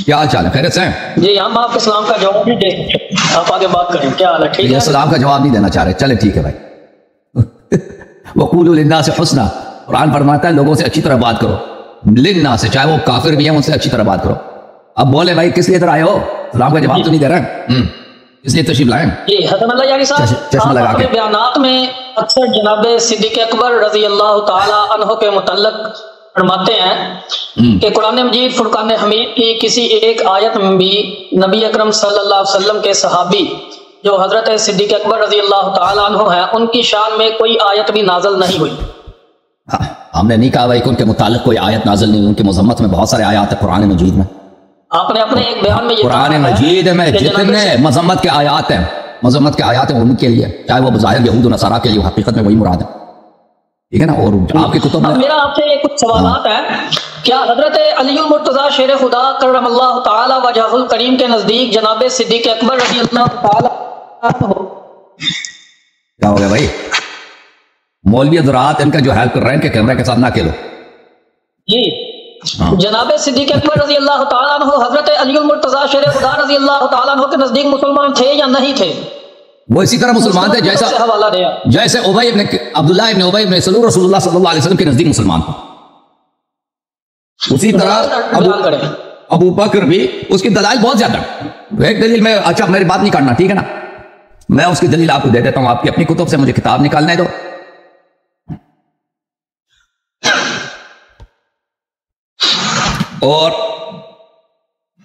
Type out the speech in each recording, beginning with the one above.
کیا حال چال ہے؟ خیریت سے ہیں؟ جی ہم آپ کے سلام کا جواب نہیں دیں، آپ آگے بات کریں، کیا حال ہے؟ ٹھیک ہے، سلام کا جواب نہیں دینا چاہ رہے، چلے ٹھیک ہے بھائی۔ وَقُولُوا لِلنَّاسِ حُسْنًا، قرآن فرماتا ہے لوگوں سے اچھی طرح بات کرو، لِلنَّاسِ، چاہے وہ کافر بھی ہیں ان سے اچھی طرح بات کرو۔ اب بولے بھائی کس لیے ادھر آئے ہو؟ سلام کا جواب تو نہیں دے رہے، اس لیے تشریف لائیں۔ جی حسن اللہ یاری صاحب، چشمہ لگا آپ کے اپنے بیانات میں اکثر جناب صدیق اکبر رضی اللہ تعالی عنہ کے متعلق فرماتے ہیں کہ قرآن مجید فرقان حمید کی کسی ایک آیت میں بھی نبی اکرم صلی اللہ علیہ وسلم کے صحابی جو حضرت صدیق اکبر رضی اللہ تعالی عنہ ہیں ان کی شان میں کوئی آیت بھی نازل نہیں ہوئی۔ ہم نے نہیں کہا بھائی کہ ان کے متعلق کوئی آیت نازل نہیں، ان کی مذمت میں بہت سارے آیات ہیں قرآن مجید میں۔ آپ نے اپنے ایک بیان میں یہ قرآن مجید میں جتنے مذمت کے آیات ہیں، مذمت کے آیات ہیں ان کے لیے، چاہے وہ بظاہر یہود و نصارہ کے لیے، حقیقت میں وہی مراد ہے، ٹھیک ہے نا۔ اور آپ کی کتب میں میرا آپ سے کچھ سوالات ہیں۔ کیا حضرت علی المرتضیٰ شیر خدا کرم اللہ تعالی وجہ الکریم کے نزدیک جناب صدیق اکبر رضی اللہ تعالی کیا ہو گیا بھائی؟ مولوی حضرات ان کا جو ہیلپ کر رہے ہیں کہ کیمرے کے ساتھ نہ کھیلو۔ جی جناب صدیق اکبر رضی اللہ تعالیٰ عنہ حضرت علی المرتضیٰ شیر خدا رضی اللہ تعالیٰ عنہ کے نزدیک مسلمان تھے یا نہیں تھے؟ وہ اسی طرح مسلمان تھے جیسے عبداللہ ابن ابی ابن سلول رسول اللہ صلی اللہ علیہ وسلم کے نزدیک مسلمان تھے، اسی طرح ابو بکر بھی۔ اس کی دلائل بہت زیادہ، ایک دلیل میں، اچھا میری بات نہیں کرنا، ٹھیک ہے نا، میں اس کی دلیل آپ کو دے دیتا ہوں، آپ کی اپنی کتب سے مجھے کتاب نکالنے دو۔ اور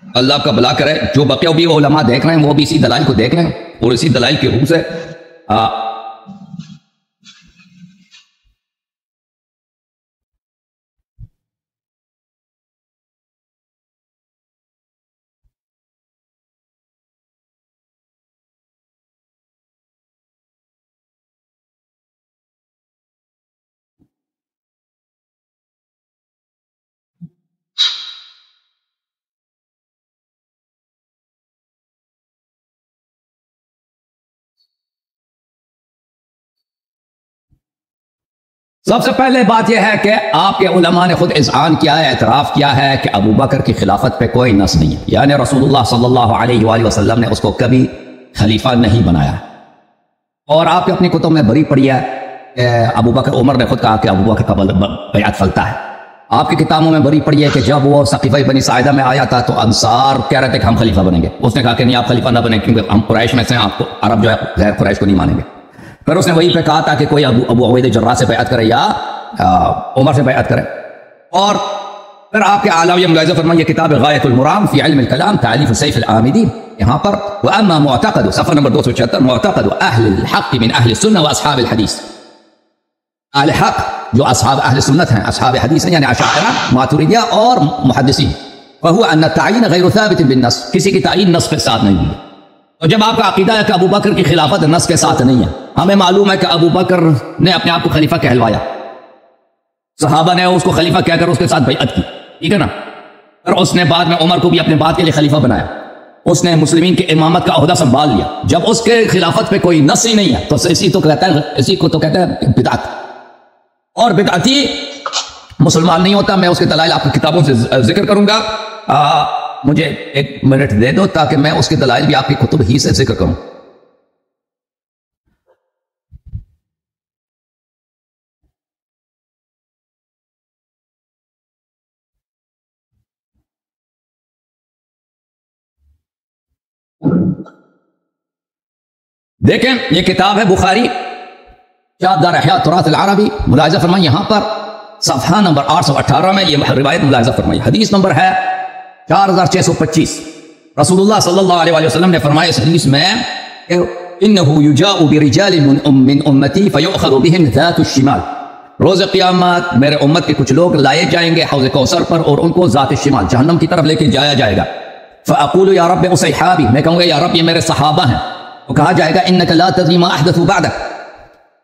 اللہ کا بھلا کرے جو بقیہ بھی وہ علماء دیکھ رہے ہیں وہ بھی اسی دلائل کو دیکھ لیں اور اسی دلائل کی روح سے سب سے پہلے بات یہ ہے کہ آپ کے علماء نے خود اذعان کیا ہے، اعتراف کیا ہے کہ ابو بکر کی خلافت پہ کوئی نص نہیں ہے، یعنی رسول اللہ صلی اللہ علیہ وآلہ وسلم نے اس کو کبھی خلیفہ نہیں بنایا۔ اور آپ کے اپنی کتب میں بری پڑی ہے کہ ابو بکر، عمر نے خود کہا کہ ابو بکر کا بیعت فلتا ہے۔ آپ کی کتابوں میں بری پڑی ہے کہ جب وہ سقیفہ بنی ساعدہ میں آیا تھا تو انصار کہہ رہے تھے کہ ہم خلیفہ بنیں گے، اس نے کہا کہ نہیں آپ خلیفہ نہ بنیں کیونکہ ہم قریش میں سے، آپ کو عرب جو ہے غیر قریش کو نہیں مانیں گے۔ پھر اس نے وہی پہ کہا تھا کہ کوئی ابو عبید جراح سے بیعت کرے یا عمر سے بیعت کرے۔ اور پھر آپ کے اعلیٰ یہ ملاحظہ فرمائیے کتاب غایۃ المرام فی علم الکلام تالیف سیف العامدی، یہاں پر وَأَمَّا مُعْتَقَدُ صفحہ نمبر 276 مُعْتَقَدُ اہل الحق من اہل السنہ واصحاب الحدیث، اہل حق جو اصحاب اہل سنت ہیں، اصحاب حدیث ہیں، یعنی اشاعرہ، ماتریدیہ اور محدثین، فهو ان التعیین غیر ثابت بالنص، کسی کی تعین نص کے ساتھ نہیں ہے۔ تو جب آپ کا عقیدہ ہے کہ ابو بکر کی خلافت نص کے ساتھ نہیں ہے، ہمیں معلوم ہے کہ ابو بکر نے اپنے آپ کو خلیفہ کہلوایا، صحابہ نے اس کو خلیفہ کہہ کر اس کے ساتھ بیعت کی، ٹھیک ہے نا، اور اس نے بعد میں عمر کو بھی اپنے بعد کے لیے خلیفہ بنایا، اس نے مسلمین کی امامت کا عہدہ سنبھال لیا۔ جب اس کے خلافت پہ کوئی نص ہی نہیں ہے تو اسی کو تو کہتے ہیں بدعت، اور بدعتی مسلمان نہیں ہوتا۔ میں اس کے دلائل آپ کی کتابوں سے ذکر کروں گا، مجھے 1 منٹ دے دو تاکہ میں اس کے دلائل بھی آپ کی کتب ہی سے ذکر کروں۔ دیکھیں یہ کتاب ہے بخاری شاہ دار احیاء تراث العربی، ملاحظہ فرمائیں یہاں پر صفحہ نمبر 818 میں یہ روایت ملاحظہ فرمائیں، حدیث نمبر ہے 4625۔ رسول اللہ صلی اللہ علیہ وسلم نے فرمایا اس حدیث میں کہ انه یجاء برجال من امتی فیؤخذ بهم ذات الشمال، روز قیامت میرے امت کے کچھ لوگ لائے جائیں گے حوض کوثر پر اور ان کو ذات الشمال جہنم کی طرف لے کے جایا جائے گا۔ فاقول یا رب اصحابی، میں کہوں گا یا رب یہ میرے صحابہ ہیں، تو کہا جائے گا انک لا تدری ما احدثوا بعدک،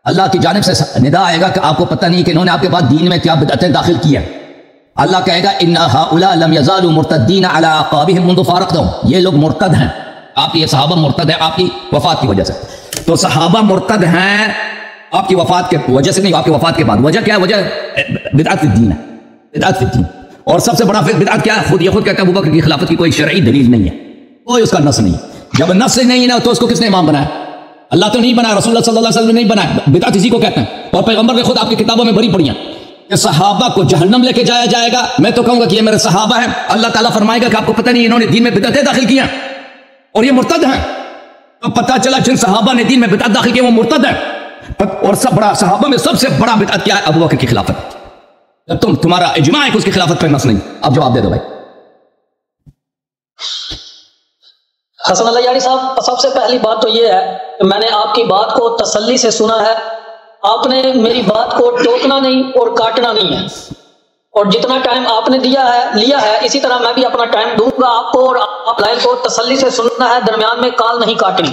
اللہ کی جانب سے ندا آئے گا کہ آپ کو پتہ نہیں کہ انہوں نے آپ کے بعد دین میں کیا بدعتیں داخل کی ہیں۔ اللہ کہے گا ان هؤلاء لم يزالوا مرتدین علی اعقابهم منذ فارقتهم، یہ لوگ مرتد ہیں، آپ کے صحابہ مرتد ہیں آپ کی وفات کی وجہ سے۔ تو صحابہ مرتد ہیں آپ کی وفات کے وجہ سے نہیں، آپ کی وفات کے بعد۔ وجہ کیا ہے؟ وجہ بدعت فی الدین ہے، بدعت فی الدین۔ اور سب سے بڑا بدعت کیا ہے؟ خود کہتا ہے ابو بکر کی خلافت کی کوئی شرعی دلیل نہیں ہے، کوئی اس کا نص نہیں. جب نص نہیں نا تو اس کو کس نے امام بنایا؟ اللہ تو نہیں بنایا، رسول اللہ صلی اللہ علیہ وسلم نے نہیں بنایا. بدعت اسی کو کہتے ہیں. اور پیغمبر نے خود آپ کی کتابوں میں بھری پڑی ہیں کہ صحابہ کو جہنم لے کے جایا جائے گا. میں تو کہوں گا کہ یہ میرے صحابہ ہیں. اللہ تعالیٰ فرمائے گا کہ آپ کو پتہ نہیں انہوں نے دین میں بدعتیں داخل کی ہیں اور یہ مرتد ہیں. تو پتہ چلا جن صحابہ نے دین میں بدعت داخل کی وہ مرتد ہیں. اور سب بڑا صحابہ میں سب سے بڑا بدعت کیا ہے؟ ابو بکر کی خلافت. جب تمہارا اجماع ہے کہ اس کی خلافت پہ نص نہیں. اب جواب دے دو بھائی. حسن اللہ یاری صاحب، سب سے پہلی بات تو یہ ہے کہ میں نے آپ کی بات کو تسلی سے سنا ہے. آپ نے میری بات کو ٹوکنا نہیں اور کاٹنا نہیں ہے، اور جتنا ٹائم آپ نے لیا ہے اسی طرح میں بھی اپنا ٹائم دوں گا آپ کو، اور آپ لائن کو تسلی سے سننا ہے، درمیان میں کال نہیں کاٹنی.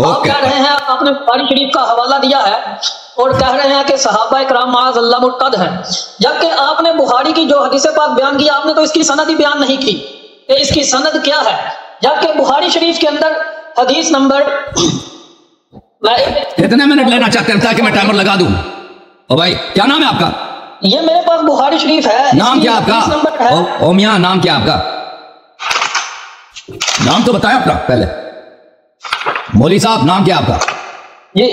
آپ کہہ رہے ہیں، آپ نے بخاری شریف کا حوالہ دیا ہے اور کہہ رہے ہیں کہ صحابہ اکرام معاذ اللہ مرتد ہیں، جبکہ آپ نے بخاری کی جو حدیث پاک بیان کی آپ نے تو اس کی سند ہی بیان نہیں کی کہ اس کی سند کیا ہے. جبکہ بخاری شریف کے اندر حدیث نمبر کتنے منٹ لینا چاہتے ہیں تاکہ میں ٹائمر لگا دوں؟ او بھائی کیا نام ہے آپ کا؟ یہ میرے پاس بخاری شریف ہے. نام کیا آپ کا؟ او میاں نام کیا آپ کا؟ نام تو بتائیں اپنا پہلے. مولوی صاحب نام کیا آپ کا؟ جی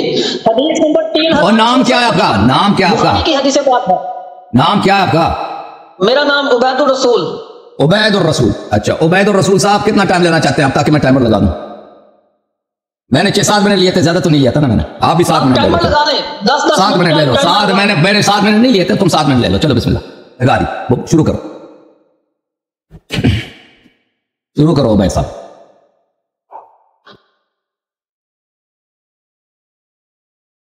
حدیث نمبر 3. اور نام کیا ہے آپ کا؟ نام کیا آپ کا؟ کی حدیث پاک ہے. نام کیا ہے آپ کا؟ میرا نام عبید الرسول. عبید الرسول. اچھا عبید الرسول صاحب کتنا ٹائم لینا چاہتے ہیں آپ تاکہ میں ٹائمر لگا دوں؟ میں نے 6-7 منٹ لیے تھے، زیادہ تو نہیں لیا تھا نا میں نے. آپ بھی 7 منٹ لے لو. 7 منٹ لے لو. 7 میں نے 7 منٹ نہیں لیے تھے، تم 7 منٹ لے لو. چلو بسم اللہ لگا دی. شروع کرو. شروع کرو عبید صاحب.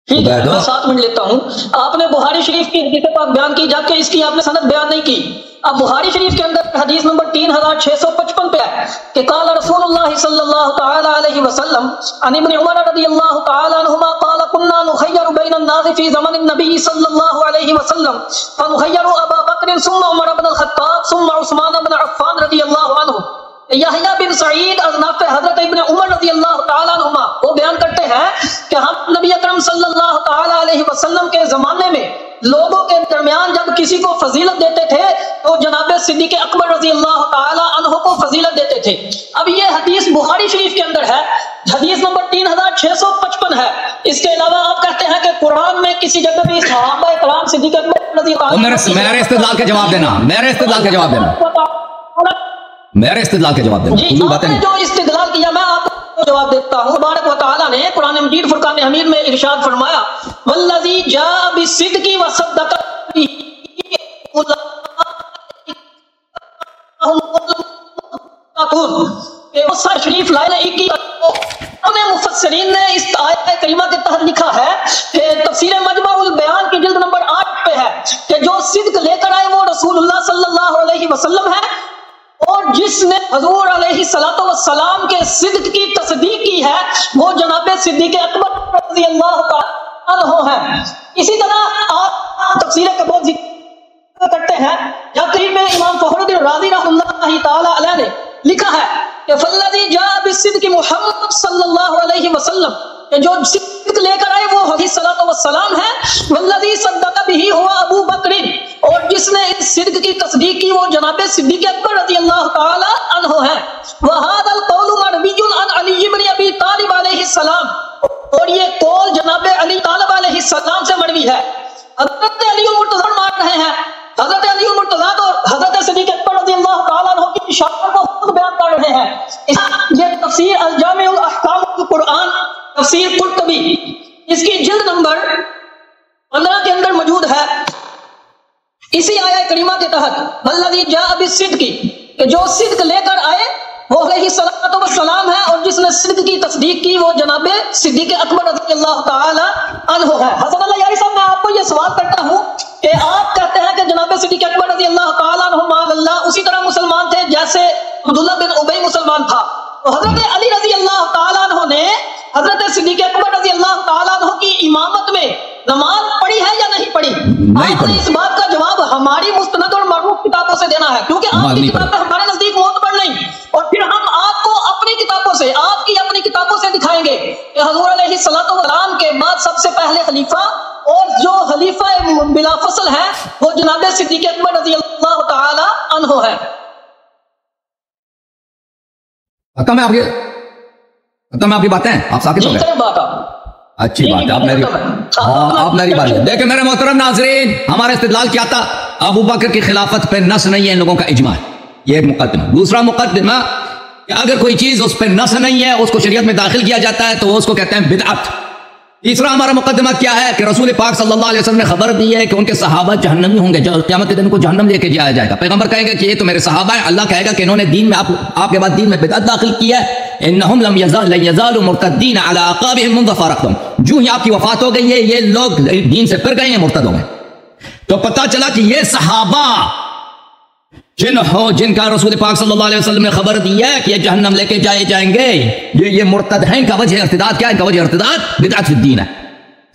ٹھیک ہے میں 7 منٹ لیتا ہوں. آپ نے بخاری شریف کی حدیث پاک بیان کی جبکہ اس کی آپ نے سند بیان نہیں کی. اب بخاری شریف کے اندر حدیث نمبر 3655 پہ ہے کہ قال رسول اللہ صلی اللہ تعالی علیہ وسلم عن ابن عمر رضی اللہ تعالی عنہما قال كنا نخير بين الناس في زمن النبي صلی اللہ علیہ وسلم فنخير ابا بکر ثم عمر بن الخطاب ثم عثمان بن عفان رضی اللہ عنہ. یحییٰ بن سعید از نافع حضرت ابن عمر رضی اللہ تعالی عنہما وہ بیان کرتے ہیں کہ ہم نبی اکرم صلی اللہ تعالی علیہ وسلم کے زمانے میں لوگوں کے درمیان جب کسی کو فضیلت دیتے تھے تو جناب صدیق اکبر رضی اللہ تعالی عنہ کو فضیلت دیتے تھے. اب یہ حدیث بخاری شریف کے اندر ہے، حدیث نمبر 3655 ہے. اس کے علاوہ آپ کہتے ہیں کہ قرآن میں کسی جگہ بھی صحابہ کرام صدیق اکبر رضی اللہ عنہ میرے استدلال کا جواب دینا. میرے استدلال کا جواب دینا. میرے استدلال کا جواب دینا. جی آپ نے جو استدلال کیا میں آپ کو جواب دیتا ہوں. تبارک و تعالیٰ نے قرآن مجید فرقان حمید میں ارشاد فرمایا والذی جاء بالصدق وصدق شریف لائن مفسرین نے اس آیت کریمہ کے تحت لکھا ہے کہ تفسیر مجمع البیان کی جلد نمبر 8 پہ ہے کہ جو صدق لے کر آئے وہ رسول اللہ صلی اللہ علیہ وسلم ہے، اور جس نے حضور علیہ الصلوۃ والسلام کے صدق کی تصدیق کی ہے وہ جناب صدیق اکبر رضی اللہ تعالی عنہ ہے. اسی طرح آپ تفسیر کبیر ذکر کرتے ہیں جب تقریر میں امام فخر الدین رازی رحمۃ اللہ تعالی علیہ نے لکھا ہے کہ فالذی جاء بالصدق محمد صلی اللہ علیہ وسلم کہ جو صدق لے کر آئے وہ علیہ الصلوۃ والسلام ہے، والذی صدق به هو ابو بکر اور جس نے اس صدق کی تصدیق کی وہ جناب صدیق اکبر رضی اللہ تعالی عنہ ہے. وهذا القول مروی عن علی بن ابی طالب علیہ السلام اور یہ قول جناب علی طالب علیہ السلام سے مروی ہے. حضرت علی المرتضی مان رہے ہیں، حضرت علی المرتضی اور حضرت صدیق اکبر رضی اللہ تعالی عنہ کی شان کو خود بیان کر رہے ہیں. یہ تفسیر الجامع الاحکام القرآن تفسیر قرطبی اس کی جلد نمبر 15 کے اندر موجود ہے. اسی آیہ کریمہ کے تحت والذی جاء بالصدق کہ جو صدق لے کر آئے وہ علیہ الصلوۃ والسلام ہے، اور جس نے صدق کی تصدیق کی وہ جناب صدیق اکبر رضی اللہ تعالی عنہ ہے. حسن اللہ یاری صاحب میں آپ کو یہ سوال کرتا ہوں کہ آپ کہتے ہیں کہ جناب صدیق اکبر رضی اللہ تعالی عنہ معاذ اللہ اسی طرح مسلمان تھے جیسے عبداللہ بن ابی مسلمان تھا، تو حضرت علی رضی اللہ تعالی عنہ نے حضرت صدیق اکبر رضی اللہ تعالی عنہ کی امامت میں نماز پڑھی ہے یا نہیں پڑھی؟ آپ نے اس بات کا جواب ہماری مستند اور معروف کتابوں سے دینا ہے، کیونکہ آپ کی کتابیں ہمارے نزدیک معتبر نہیں، اور پھر ہم آپ کو اپنی کتابوں سے آپ کی اپنی کتابوں سے دکھائیں گے کہ حضور علیہ الصلوۃ والسلام کے بعد سب سے پہلے خلیفہ اور جو خلیفہ بلا فصل ہے وہ جناب صدیق اکبر رضی اللہ تعالی عنہ ہے. پتہ میں آپ کی باتیں آپ ساکت ہو گئے. بات آپ اچھی بات ہے. آپ میری بات ہے. دیکھیں میرے محترم ناظرین، ہمارا استدلال کیا تھا؟ ابو بکر کی خلافت پہ نص نہیں ہے، ان لوگوں کا اجماع ہے. یہ ایک مقدمہ. دوسرا مقدمہ کہ اگر کوئی چیز اس پہ نص نہیں ہے، اس کو شریعت میں داخل کیا جاتا ہے تو اس کو کہتے ہیں بدعت. تیسرا ہمارا مقدمہ کیا ہے کہ رسول پاک صلی اللہ علیہ وسلم نے خبر دی ہے کہ ان کے صحابہ جہنمی ہوں گے، جو قیامت کے دن کو جہنم لے کے جایا جائے گا. پیغمبر کہے گا کہ یہ تو میرے صحابہ ہیں. اللہ کہے گا کہ انہوں نے دین میں آپ کے بعد دین میں بدعت داخل کی ہے. انہم لن یزالوا مرتدین علی اعقابہم منذ فارقتم. جو ہی آپ کی وفات ہو گئی ہے یہ لوگ دین سے پھر گئے ہیں، مرتد ہو گئے. تو پتہ چلا کہ یہ صحابہ جن کا رسول پاک صلی اللہ علیہ وسلم نے خبر دی ہے کہ یہ جہنم لے کے جائے جائیں گے، یہ مرتد ہیں. ان کا وجہ ارتداد کیا ہے؟ ان کا وجہ ارتداد بدعت فی الدین ہے.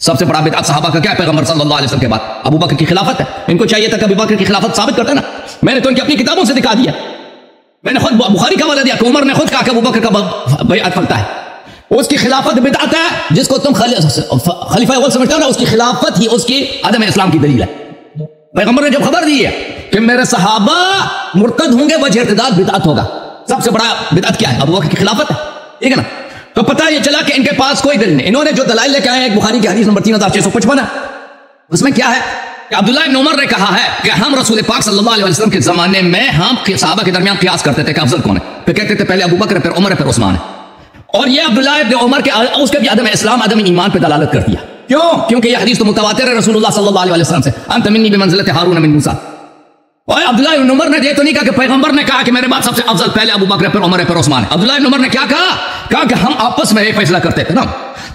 سب سے بڑا بدعت صحابہ کا کیا ہے؟ پیغمبر صلی اللہ علیہ وسلم کے بعد ابو بکر کی خلافت ہے. ان کو چاہیے تھا کہ ابو بکر کی خلافت ثابت کرتے نا. میں نے تو ان کی اپنی کتابوں سے دکھا دیا. میں نے خود بخاری کا حوالہ دیا کہ عمر نے خود کہا کہ ابو بکر کا بیعت پھلتا ہے. اس کی خلافت بدعت ہے. جس کو تم خلیفہ اول سمجھتے ہو نا، اس کی خلافت ہی اس کی عدم اسلام کی دلیل ہے. پیغمبر نے جب خبر دی ہے کہ میرے صحابہ مرتد ہوں گے، وجہ ارتداد بدعت ہوگا. سب سے بڑا بدعت کیا ہے؟ ابو بکر کی خلافت ہے. ٹھیک ہے نا. تو پتہ یہ چلا کہ ان کے پاس کوئی دلیل نہیں. انہوں نے جو دلائل لے کے آئے، ایک بخاری کی حدیث نمبر 3655 ہے. اس میں کیا ہے کہ عبداللہ ابن عمر نے کہا ہے کہ ہم رسول پاک صلی اللہ علیہ وسلم کے زمانے میں ہم صحابہ کے درمیان قیاس کرتے تھے کہ افضل کون ہے. پھر کہتے تھے پہلے ابو بکر ہے، پھر عمر ہے، پھر عثمان ہے. اور یہ عبداللہ ابن عمر کے اس کے بھی عدم اسلام، عدم ایمان پہ دلالت کرتی ہے. کیوں؟ کیونکہ یہ حدیث تو متواتر ہے رسول اللہ صلی اللہ علیہ وسلم سے، انت منی بمنزلت ہارون من موسیٰ. اور عبداللہ ابن عمر نے یہ تو نہیں کہا کہ پیغمبر نے کہا کہ میرے بعد سب سے افضل پہلے ابو بکر ہے، پھر عمر ہے، پھر عثمان ہے. عبداللہ ابن عمر نے کیا کہا کہ ہم آپس میں یہ فیصلہ کرتے تھے نا.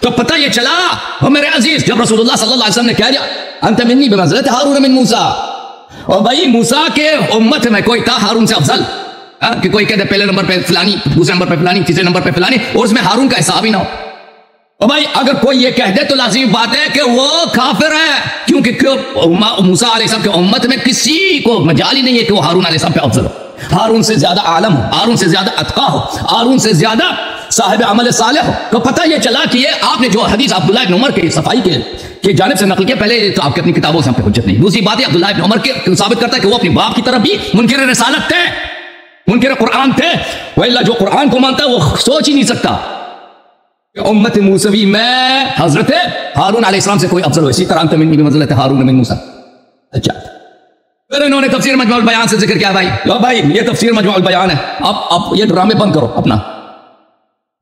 تو پتہ یہ چلا اور میرے عزیز، جب رسول اللہ صلی اللہ علیہ وسلم نے کہہ دیا انت منی بمنزلت ہارون من موسیٰ، اور بھائی موسیٰ کے امت میں کوئی تھا ہارون سے افضل؟ کہ کوئی کہتے پہلے نمبر پہ فلانی، دوسرے نمبر پہ فلانی، تیسرے نمبر پہ فلانی، اور اس میں ہارون کا حساب ہی نہ ہو. اور بھائی اگر کوئی یہ کہہ دے تو لازمی بات ہے کہ وہ کافر ہے. کیونکہ موسیٰ علیہ السلام کی امت میں کسی کو مجال ہی نہیں ہے کہ وہ ہارون علیہ السلام پہ افضل ہو. ہارون سے زیادہ عالم ہو، ہارون سے زیادہ اتقیٰ ہو، ہارون سے زیادہ صاحب عمل صالح ہو. تو پتہ یہ چلا کہ یہ آپ نے جو حدیث عبداللہ ابن عمر کے صفائی کے جانب سے نقل کیا، پہلے تو آپ کی اپنی کتابوں سے ہم پہ حجت نہیں. دوسری بات ہے عبداللہ ابن عمر کے ثابت کرتا ہے کہ وہ اپنے باپ کی طرف بھی منکر رسالت تھے، منکر قرآن تھے. وَإِلَّا جو قرآن کو مانتا ہے وہ سوچ ہی نہیں سکتا کہ امت موسوی میں حضرت ہارون علیہ السلام سے کوئی افضل ہو. اسی طرح انت منی بمنزلت ہارون من موسیٰ. اچھا، پھر انہوں نے تفسیر مجموع البیان سے ذکر کیا. بھائی یہ تفسیر مجموع البیان ہے. اب یہ ڈرامے بند کرو اپنا.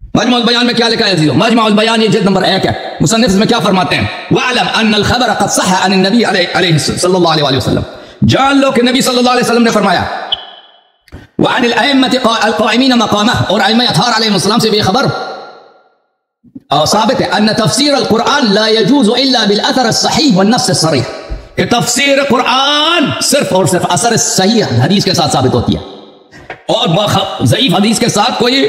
مجموع البیان میں کیا لکھا ہے عزیزو؟ مجموع البیان یہ جلد نمبر 1 ہے. مصنف اس میں کیا فرماتے ہیں؟ وَعْلَمْ أَنَّ الْخَبَرَ قَدْ صَحَّ عَنِ النَّبِيِّ علیہ صلی اللہ علیہ وسلم. جان لو کہ نبی صلی اللہ علیہ وسلم نے فرمایا وعن الائمة القائمین مقامہ، اور ائمہ اطہار علیہ السلام سے بھی خبر ثابت ہے ان تفسیر القرآن لا يجوز الا بالاثر الصحیح والنص الصریح، کہ تفسیر قرآن صرف اور صرف اثر صحیح حدیث کے ساتھ ثابت ہوتی ہے، اور ضعیف حدیث کے ساتھ کوئی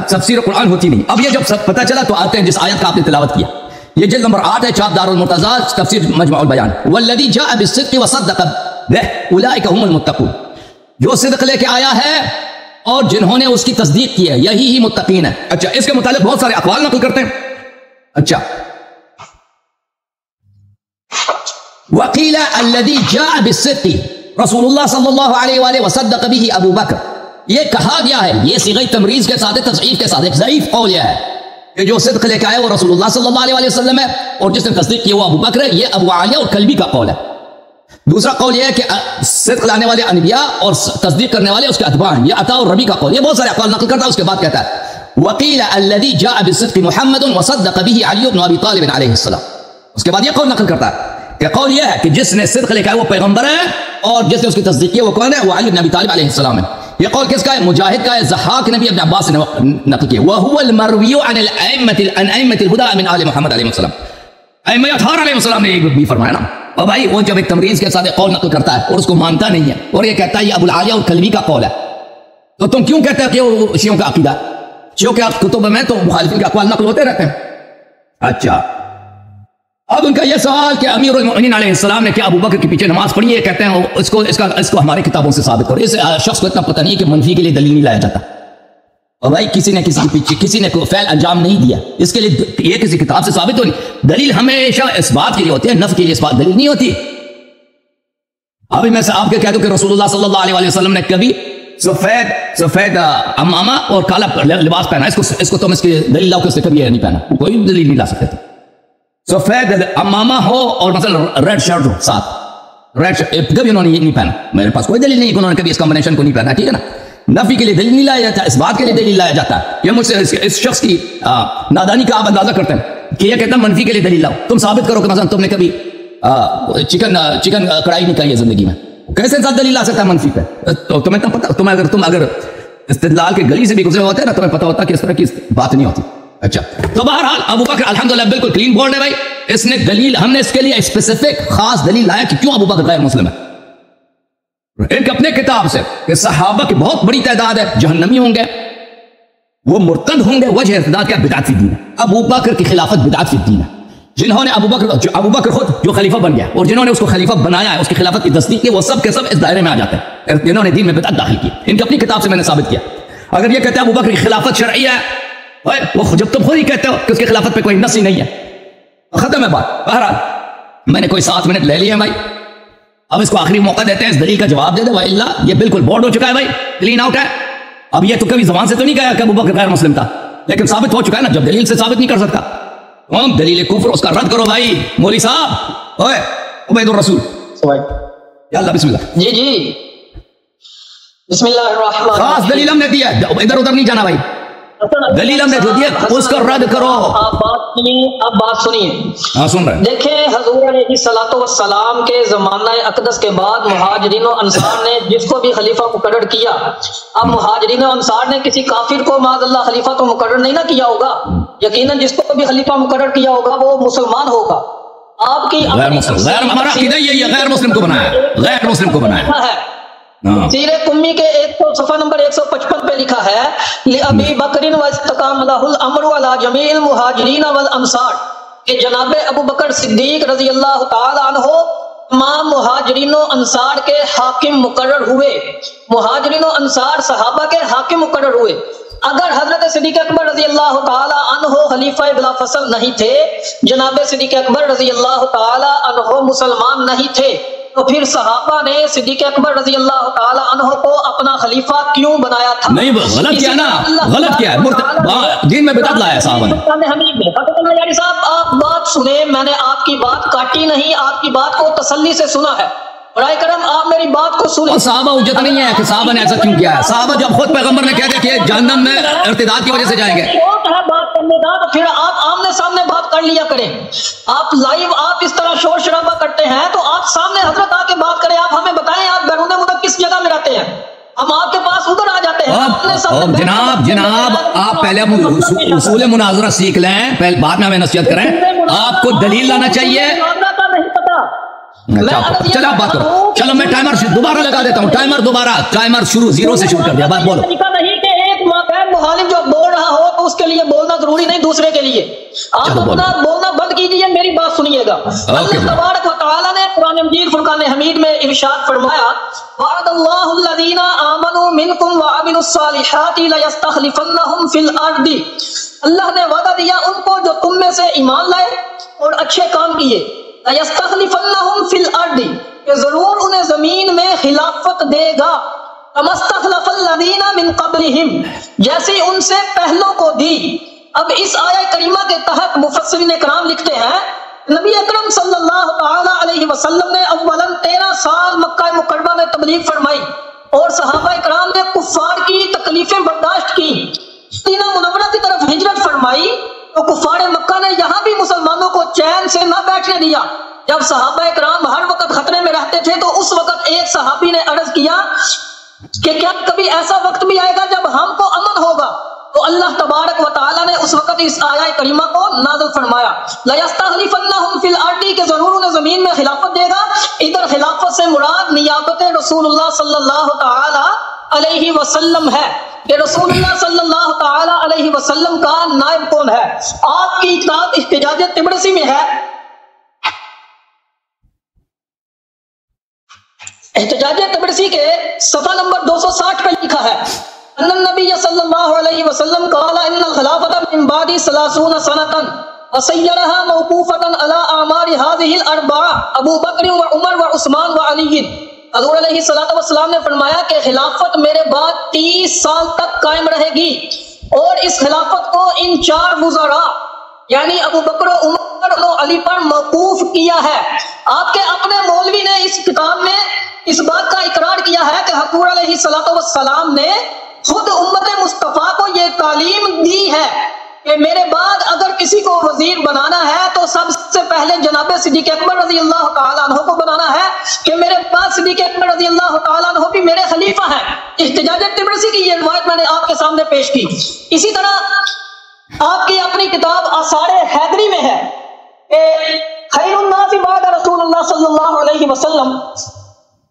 تفسیر قرآن ہوتی نہیں. اب یہ جب پتہ چلا تو آتے ہیں جس آیت کا آپ نے تلاوت کیا. یہ جلد نمبر 8 ہے، چاپ دار المرتضیٰ، تفسیر مجمع البیان. والذی جاء بالصدق وصدق به اولئک هم المتقون، جو صدق لے کے آیا ہے اور جنہوں نے اس کی تصدیق کی ہے یہی ہی متقین ہے. اچھا، اس کے متعلق بہت سارے اقوال نقل کرتے ہیں. اچھا، وقیل الذی جاء بالصدق رسول اللہ صلی اللہ علیہ وآلہ وصدق به ابو بکر، یہ کہا گیا ہے، یہ صیغہ تمریز کے ساتھ، تضعیف کے ساتھ، ایک ضعیف قول یہ ہے کہ جو صدق لے کے آئے وہ رسول اللہ صلی اللہ علیہ وآلہ وسلم ہے، اور جس نے تصدیق کی وہ ابو بکر ہے. یہ ابو عالیہ اور کلبی کا قول ہے. دوسرا قول یہ ہے کہ صدق لانے والے انبیاء اور تصدیق کرنے والے اس کے اتباع ہیں. یہ عطا اور ربی کا قول. یہ بہت سارے اقوال نقل کرتا ہے. اس کے بعد کہتا ہے وقیل الذی جاء بالصدق محمد وصدق به علی بن ابی طالب علیہ السلام. اس کے بعد یہ قول نقل کرتا ہے کہ قول یہ ہے کہ جس نے صدق لے کے آئے وہ پیغمبر ہے، اور جس نے اس کی تصدیق کی وہ کون ہے؟ وہ علی بن ابی طالب علیہ السلام ہے. یہ قول کس کا ہے؟ مجاہد کا ہے، ضحاک نے بھی ابن عباس نے نقل کیا. وهو المروی عن الائمة الهدى من آل محمد علیہ السلام. ائمہ اطہار علیہ السلام نے یہ بھی فرمایا نا. اور بھائی وہ جب ایک تمریز کے ساتھ قول نقل کرتا ہے اور اس کو مانتا نہیں ہے اور یہ کہتا ہے یہ ابو العالیہ اور کلبی کا قول ہے، تو تم کیوں کہتے ہیں کہ وہ شیعوں کا عقیدہ؟ شیعوں کے کتب میں تو مخالفین کے اقوال نقل ہوتے رہتے ہیں. اچھا، اب ان کا یہ سوال کہ امیر المؤمنین علیہ السلام نے کیا ابو بکر کے پیچھے نماز پڑھی ہے؟ کہتے ہیں اس کو ہمارے کتابوں سے ثابت کرو. اس شخص کو اتنا پتہ نہیں ہے کہ منفی کے لیے دلیل نہیں لایا جاتا. اور بھائی کسی نے کسی کے پیچھے کسی نے کوئی فعل انجام نہیں دیا، اس کے لیے یہ کسی کتاب سے ثابت ہو نہیں. دلیل ہمیشہ اس بات کے لیے ہوتی ہے، نفی کے لیے اس بات دلیل نہیں ہوتی. ابھی میں آپ کے کہہ دوں کہ رسول اللہ صلی اللہ علیہ وسلم نے کبھی سفید امامہ اور کالا لباس پہنا. اس کو تم اس کی دلیل لاؤ کہ اس نے کبھی نہیں پہنا. کوئی دلیل نہیں لا سکتے تھے. سفید امامہ ہو اور مثلا ریڈ شرٹ ہو ساتھ، ریڈ شرٹ کبھی انہوں نے نہیں پہنا. میرے پاس کوئی دلیل نہیں کہ انہوں نے کبھی اس کمبینیشن کو نہیں پہنا. ٹھیک ہے نا. نفی کے لیے دلیل نہیں لایا جاتا، اس بات کے لیے دلیل لایا جاتا ہے. یہ مجھ سے اس شخص کی نادانی کا آپ اندازہ کرتے ہیں کہ یہ کہتا ہے منفی کے لیے دلیل لاؤ. تم ثابت کرو کہ مثلا تم نے کبھی چکن کڑھائی نہیں کھائی ہے زندگی میں. کیسے انسان دلیل لا سکتا ہے منفی پہ؟ تو تمہیں تو پتا، تم اگر استدلال کے گلی سے بھی گزرے ہوتے ہیں نا، تمہیں پتا ہوتا کہ اس طرح کی بات نہیں ہوتی. اچھا، تو بہرحال ابو بکر الحمدللہ بالکل کلین بورڈ ہے بھائی. اس نے دلیل، ہم نے اس کے لیے اسپیسیفک خاص دلیل لایا کہ کیوں ابو بکر غیر مسلم ہے. ایک اپنے کتاب سے کہ صحابہ کی بہت بڑی تعداد ہے جہنمی ہوں گے، وہ مرتد ہوں گے. وجہ ارتداد کیا؟ بدعت فی الدین ہے. ابو بکر کی خلافت بدعت فی الدین ہے. جنہوں نے ابو بکر خود جو خلیفہ بن گیا اور جنہوں نے اس کو خلیفہ بنایا ہے، اس کی خلافت کی تصدیق کی، وہ سب کے سب اس دائرے میں آ جاتے ہیں. انہوں نے دین میں بدعت داخل کی. ان کی اپنی کتاب سے میں نے ثابت کیا. اگر یہ کہتے ہیں ابو بکر کی خلافت شرعی ہے، وہ جب تم خود ہی کہتے ہو کہ اس کی خلافت پہ کوئی نص ہی نہیں ہے، ختم ہے بات. بہرحال میں نے کوئی 7 منٹ لے لیے ہیں بھائی. اب اس کو آخری موقع دیتے ہیں اس دلیل کا جواب دے دے. وَإِلَّا یہ بالکل بورڈ ہو چکا ہے بھائی، کلین آؤٹ ہے. اب یہ تو کبھی زبان سے تو نہیں کہا کہ ابو بکر غیر مسلم تھا، لیکن ثابت ہو چکا ہے نا. جب دلیل سے ثابت نہیں کر سکتا، دلیل کفر اس کا رد کرو بھائی. مولوی صاحب، اوے عبید الرسول، یا اللہ بسم اللہ. جی بسم اللہ الرحمن الرحیم. خاص دلیل ہم نے دیا ہے، ادھر ادھر نہیں جانا بھائی. دلیل ہم نے جو دیا اس کا رد کرو. اب بات سنیے. ہاں سن رہے. دیکھیں حضور علیہ الصلوۃ والسلام کے زمانہ اقدس کے بعد مہاجرین و انصار نے جس کو بھی خلیفہ مقرر کیا، اب مہاجرین و انصار نے کسی کافر کو معاذ اللہ خلیفہ تو مقرر نہیں نہ کیا ہوگا. یقیناً جس کو بھی خلیفہ مقرر کیا ہوگا وہ مسلمان ہوگا. آپ کی غیر مسلم، غیر ہمارا عقیدہ یہ ہے، غیر مسلم کو بنایا، غیر مسلم کو بنایا ہے. سیر کمی کے صفحہ نمبر 155 پہ لکھا ہے لِأَبِي بَكْرٍ وَاسْتَقَامَ لَهُ الْأَمْرُ عَلَى جَمِيعِ الْمُهَاجِرِينَ وَالْأَنصَارِ کہ جناب ابو بکر صدیق رضی اللہ تعالی عنہ تمام مہاجرین و انصار کے حاکم مقرر ہوئے. مہاجرین و انصار صحابہ کے حاکم مقرر ہوئے. اگر حضرت صدیق اکبر رضی اللہ تعالی عنہ خلیفہ بلا فصل نہیں تھے، جناب صدیق اکبر رضی اللہ تعالی عنہ مسلمان نہیں تھے، تو پھر صحابہ نے صدیق اکبر رضی اللہ تعالی عنہ کو اپنا خلیفہ کیوں بنایا تھا؟ نہیں غلط کیا نا، غلط کیا ہے، دین میں بدعت لایا صحابہ نے. یاری صاحب آپ بات سنیں، میں نے آپ کی بات کاٹی نہیں، آپ کی بات کو تسلی سے سنا ہے. برائے کرم آپ میری بات کو سنیں. صحابہ حجت نہیں ہے کہ صحابہ نے ایسا کیوں کیا ہے. صحابہ جب خود پیغمبر نے کہہ دیا کہ جہنم میں ارتداد کی وجہ سے جائیں گے، بات کرنے کا تو پھر آپ آمنے سامنے بات کر لیا کریں. آپ لائیو آپ اس طرح شور شرابہ کرتے ہیں تو آپ سامنے حضرت آ کے بات کریں. آپ ہمیں بتائیں آپ بیرون ملک کس جگہ میں رہتے ہیں، ہم آپ کے پاس ادھر آ جاتے ہیں. جناب آپ پہلے اصول مناظرہ سیکھ لیں، پہلے بعد میں ہمیں نصیحت کریں. آپ کو دلیل لانا چاہیے. چلو آپ بات کرو. چلو میں ٹائمر دوبارہ لگا دیتا ہوں. ٹائمر شروع 0 سے شروع کر دیا. بات بولو. نہیں کہ ایک مخالف جو بول رہا ہو تو اس کے لیے بولنا ضروری نہیں دوسرے کے لیے. آپ اپنا بولنا بند کیجیے، میری بات سنیے گا. اللہ تبارک و تعالی نے قرآن مجید فرقان حمید میں ارشاد فرمایا وعد اللہ الذین آمنوا منکم وعملوا الصالحات لیستخلفنہم فی الارض. اللہ نے وعدہ دیا ان کو جو تم میں سے ایمان لائے اور اچھے کام کیے. لیستخلفنہم فی الارض کہ ضرور انہیں زمین میں خلافت دے گا. کما استخلف الذین من قبلہم جیسی ان سے پہلوں کو دی. اب اس آیہ کریمہ کے تحت مفسرین کرام لکھتے ہیں نبی اکرم صلی اللہ تعالی علیہ وسلم نے اولاً 13 سال مکہ مکرمہ میں تبلیغ فرمائی اور صحابہ کرام نے کفار کی تکلیفیں برداشت کی. مدینہ منورہ کی طرف ہجرت فرمائی تو کفار مکہ نے یہاں بھی مسلمانوں کو چین سے نہ بیٹھنے دیا. جب صحابہ کرام ہر وقت خطرے میں رہتے تھے تو اس وقت ایک صحابی نے عرض کیا کہ کیا کبھی ایسا وقت بھی آئے گا جب ہم کو امن ہوگا؟ تو اللہ تبارک و تعالی نے اس وقت اس آیہ کریمہ کو نازل فرمایا لَيَسْتَخْلِفَنَّهُمْ فِي الْأَرْضِ کہ ضرور انہیں زمین میں خلافت دے گا. ادھر خلافت سے مراد نیابت رسول اللہ صلی اللہ تعالی علیہ وسلم ہے کہ رسول اللہ صلی اللہ تعالی علیہ وسلم کا نائب کون ہے؟ آپ کی کتاب احتجاج طبرسی میں ہے. احتجاج طبرسی کے صفحہ نمبر 260 پہ لکھا ہے ان النبی صلی اللہ علیہ وسلم قال ان الخلافت من بعد 30 سنة وسيرها موقوفة على اعمار هذه الاربعة ابو بکر و عمر و عثمان و علی. حضور علیہ السلام نے فرمایا کہ خلافت میرے بعد 30 سال تک قائم رہے گی، اور اس خلافت کو ان 4 وزراء یعنی ابو بکر و عمر و علی پر موقوف کیا ہے۔ آپ کے اپنے مولوی نے اس کتاب میں اس بات کا اقرار کیا ہے کہ حضور علیہ السلام نے خود امت مصطفیٰ کو یہ تعلیم دی ہے کہ میرے بعد اگر کسی کو وزیر بنانا ہے تو سب سے پہلے جناب صدیق اکبر رضی اللہ تعالیٰ عنہ کو بنانا ہے، کہ میرے بعد صدیق اکبر رضی اللہ تعالیٰ عنہ بھی میرے خلیفہ ہیں۔ احتجاج طبرسی کی یہ روایت میں نے آپ کے سامنے پیش کی۔ اسی طرح آپ کی اپنی کتاب آثار حیدری میں ہے کہ خیر الناس بعد رسول اللہ صلی اللہ علیہ وسلم،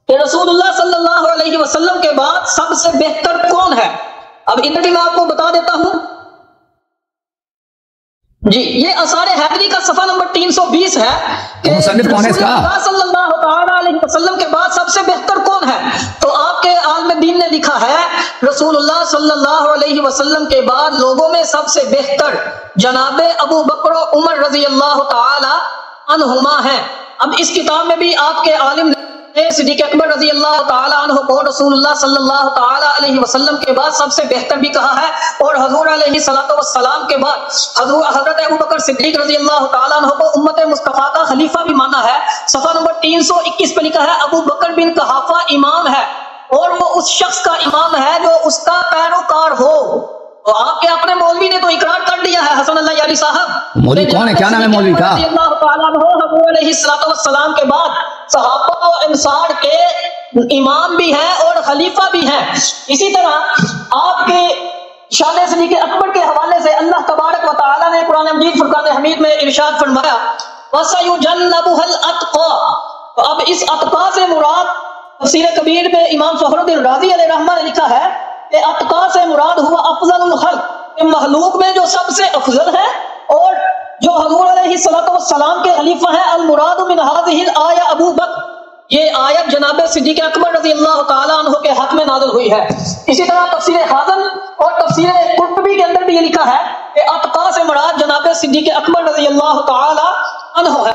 کہ رسول اللہ صلی اللہ علیہ وسلم کے بعد سب سے بہتر کون ہے؟ اب ادھر میں آپ کو بتا دیتا ہوں جی، یہ آثار حیدری کا صفحہ نمبر 320 ہے کہ مصنف کون ہے اس کا؟ رسول اللہ صلی اللہ تعالی علیہ وسلم کے بعد سب سے بہتر کون ہے؟ تو آپ کے عالم دین نے لکھا ہے رسول اللہ صلی اللہ علیہ وسلم کے بعد لوگوں میں سب سے بہتر جناب ابو بکر و عمر رضی اللہ تعالی عنہما ہیں۔ اب اس کتاب میں بھی آپ کے عالم نے صدیق اکبر رضی اللہ تعالیٰ عنہ کو رسول اللہ صلی اللہ تعالیٰ علیہ وسلم کے بعد سب سے بہتر بھی کہا ہے، اور حضور علیہ السلام کے بعد حضرت ابو بکر صدیق رضی اللہ تعالیٰ عنہ کو امت مصطفیٰ کا خلیفہ بھی مانا ہے۔ صفحہ نمبر 321 پہ لکھا ہے ابو بکر بن قحافہ امام ہے، اور وہ اس شخص کا امام ہے جو اس کا پیروکار ہو۔ تو آپ کے اپنے مولوی نے تو اقرار کر دیا ہے، حسن اللہ یاری صاحب۔ مولوی کون ہے؟ کیا نام ہے مولوی کا؟ رضی اللہ تعالیٰ عنہ حضور علیہ السلام کے بعد صحابہ و انصار کے امام بھی ہیں اور خلیفہ بھی ہیں۔ اسی طرح آپ کے شان صدیق اکبر کے حوالے سے اللہ تبارک و تعالیٰ نے قرآن مجید فرقان حمید میں ارشاد فرمایا وَسَيُجَنَّبُهَا الْأَتْقَى۔ تو اب اس اتقا سے مراد تفسیر کبیر میں امام فخر الدین رازی علیہ رحمہ نے لکھا ہے کہ اتقا سے مراد ہوا افضل الخلق، کہ مخلوق میں جو سب سے افضل ہے اور جو حضور علیہ السلام کے خلیفہ ہیں۔ المراد من هذه الآیہ ابو بکر، یہ آیت جناب صدیق اکبر رضی اللہ تعالیٰ عنہ کے حق میں نازل ہوئی ہے۔ اسی طرح تفسیر خازن اور تفسیر قرطبی کے اندر بھی یہ لکھا ہے کہ اتقا سے مراد جناب صدیق اکبر رضی اللہ تعالیٰ عنہ ہے۔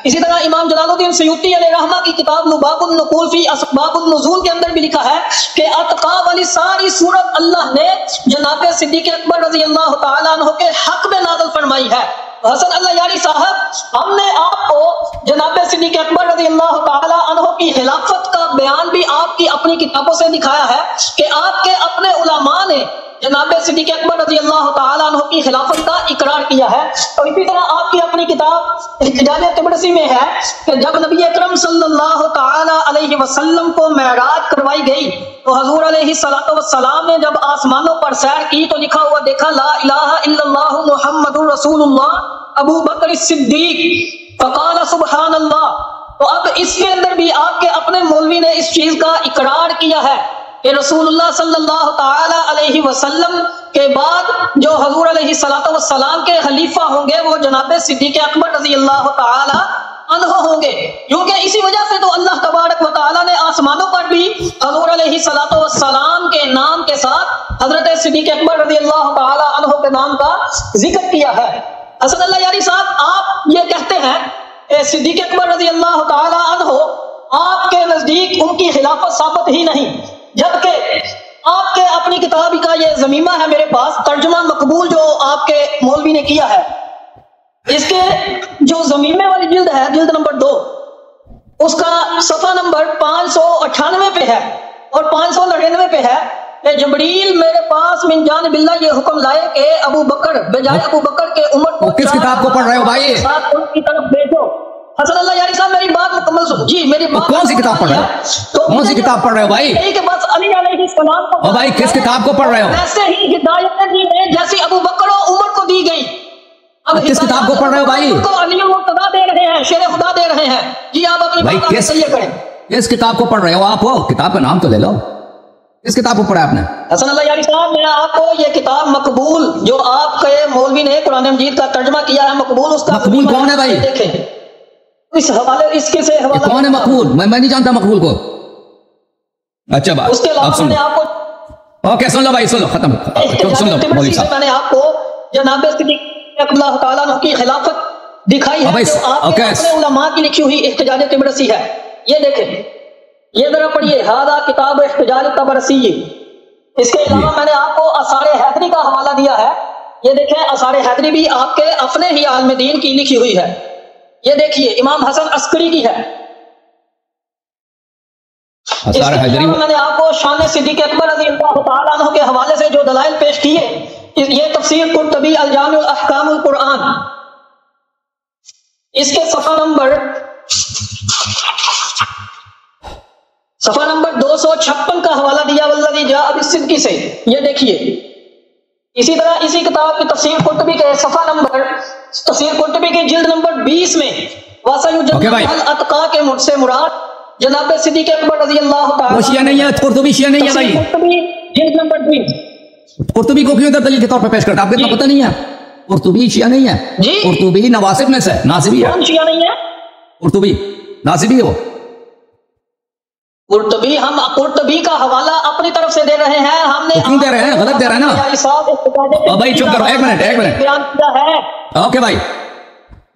اسی طرح امام جلال الدین سیوطی علیہ رحمہ کی کتاب لباب النقول فی اسباب النزول کے اندر بھی لکھا ہے کہ اتقا والی ساری صورت اللہ نے جناب صدیق اکبر رضی اللہ تعالیٰ عنہ کے حق میں نازل فرمائی ہے۔ حسن اللہ یاری صاحب، ہم نے آپ کو جناب صدیق اکبر رضی اللہ تعالیٰ عنہ کی خلافت کا بیان بھی آپ کی اپنی کتابوں سے دکھایا ہے کہ آپ کے اپنے علماء نے جناب صدیق اکبر رضی اللہ تعالیٰ عنہ کی خلافت کا اقرار کیا ہے۔ اور اسی طرح آپ کی اپنی کتاب احتجاج طبرسی میں ہے کہ جب نبی اکرم صلی اللہ تعالیٰ علیہ وسلم کو معراج کروائی گئی تو حضور علیہ السلام نے جب آسمانوں پر سیر کی تو لکھا ہوا دیکھا لا الہ الا اللہ محمد رسول اللہ ابو بکر الصدیق فقال سبحان اللہ۔ تو اب اس کے اندر بھی آپ کے اپنے مولوی نے اس چیز کا اقرار کیا ہے کہ رسول اللہ صلی اللہ تعالی علیہ وسلم کے بعد جو حضور علیہ السلام کے خلیفہ ہوں گے وہ جناب صدیق اکبر رضی اللہ تعالی عنہ ہوں گے، کیونکہ اسی وجہ سے تو اللہ تبارک و تعالی نے آسمانوں پر بھی حضور علیہ السلام کے نام کے ساتھ حضرت صدیق اکبر رضی اللہ تعالی عنہ کے نام کا ذکر کیا ہے۔ حسن اللہ یاری صاحب، آپ یہ کہتے ہیں کہ صدیق اکبر رضی اللہ تعالی عنہ آپ کے نزدیک ان کی خلافت ثابت ہی نہیں، جبکہ آپ کے اپنی کتاب کا یہ ضمیمہ ہے میرے پاس، ترجمہ مقبول جو آپ کے مولوی نے کیا ہے، اس کے جو ضمیمے والی جلد ہے، جلد نمبر 2، اس کا صفحہ نمبر 598 پہ ہے اور 599 پہ ہے کہ جبریل میرے پاس من جانب اللہ یہ حکم لائے کہ ابو بکر بجائے ابو بکر کے عمر کو کس کتاب کو پڑھ رہے ہو بھائی؟ ان کی طرف بھیجو۔ حسن اللہ یاری صاحب میری بات مکمل سن جی، میری بات کون سی کتاب پڑھ رہے ہو؟ کون سی کتاب پڑھ رہے ہو بھائی؟ کہ بس علی علیہ السلام کو بھائی کس کتاب کو پڑھ رہے ہو؟ ویسے ہی ہدایت دی گئی جیسی ابو بکر و عمر کو دی گئی۔ اب کس کتاب کو پڑھ رہے ہو بھائی؟ کو علی مرتضیٰ دے رہے ہیں، شیر خدا دے رہے ہیں جی۔ آپ اپنی بات کو صحیح کریں۔ کس کتاب کو پڑھ رہے ہو آپ؟ ہو کتاب کا نام تو لے لو، کس کتاب کو پڑھا آپ نے؟ حسن اللہ یاری صاحب، میں آپ کو یہ کتاب مقبول جو آپ کے مولوی نے قرآن مجید کا ترجمہ کیا ہے، مقبول اس کا مقبول کون ہے بھائی؟ دیکھیں اس حوالے اس کے سے حوالہ کون ہے مقبول؟ میں نہیں جانتا مقبول کو۔ اچھا بات، اس کے علاوہ میں نے آپ کو اوکے سن لو بھائی، سن لو، ختم سن لو مولوی صاحب، میں نے آپ کو جناب صدیق اللہ تعالیٰ عنہ کی خلافت دکھائی ہے جو آپ کے اپنے علماء کی لکھی ہوئی احتجاج طبرسی ہے۔ یہ دیکھیں یہ ذرا پڑھیے، ہذا کتاب احتجاج الطبرسی، اس کے علاوہ میں نے آپ کو آثار حیدری کا حوالہ دیا ہے، یہ دیکھیں آثار حیدری بھی آپ کے اپنے ہی عالم دین کی لکھی ہوئی ہے، یہ دیکھیے امام حسن عسکری کی ہے۔ اس کے علاوہ میں نے آپ کو شان صدیق اکبر رضی اللہ تعالیٰ عنہ کے حوالے سے جو دلائل پیش کیے، یہ تفسیر قرطبی الجامع احکام القرآن، اس کے صفحہ نمبر 256 کا حوالہ دیا والذی جاء بالصدق سے، یہ دیکھیے۔ اسی طرح اسی کتاب کی تفسیر قرطبی کے تفسیر قرطبی کی جلد نمبر 20 میں وَسَيُجَنَّبُهَا الْأَتْقَى کے سے مراد جناب صدیق اکبر رضی اللہ تعالیٰ، وہ شیعہ نہیں ہے، قرطبی شیعہ نہیں ہے بھائی، قرطبی جلد نمبر 20۔ قرطبی کو کیوں دلیل کے طور پر پیش کرتا ہے؟ آپ کو پتہ نہیں ہے قرطبی شیعہ نہیں ہے جی، قرطبی نواسب میں سے ناصبی ہے، کون شیعہ نہیں ہے؟ قرطبی ناصبی ہے وہ۔ قرطبی، ہم قرطبی کا حوالہ اپنی طرف سے دے رہے ہیں، ہم نے کیوں دے رہے ہیں؟ غلط دے رہے ہیں نا بھائی، چپ کرو، ایک منٹ بیان کیا ہے۔ اوکے بھائی،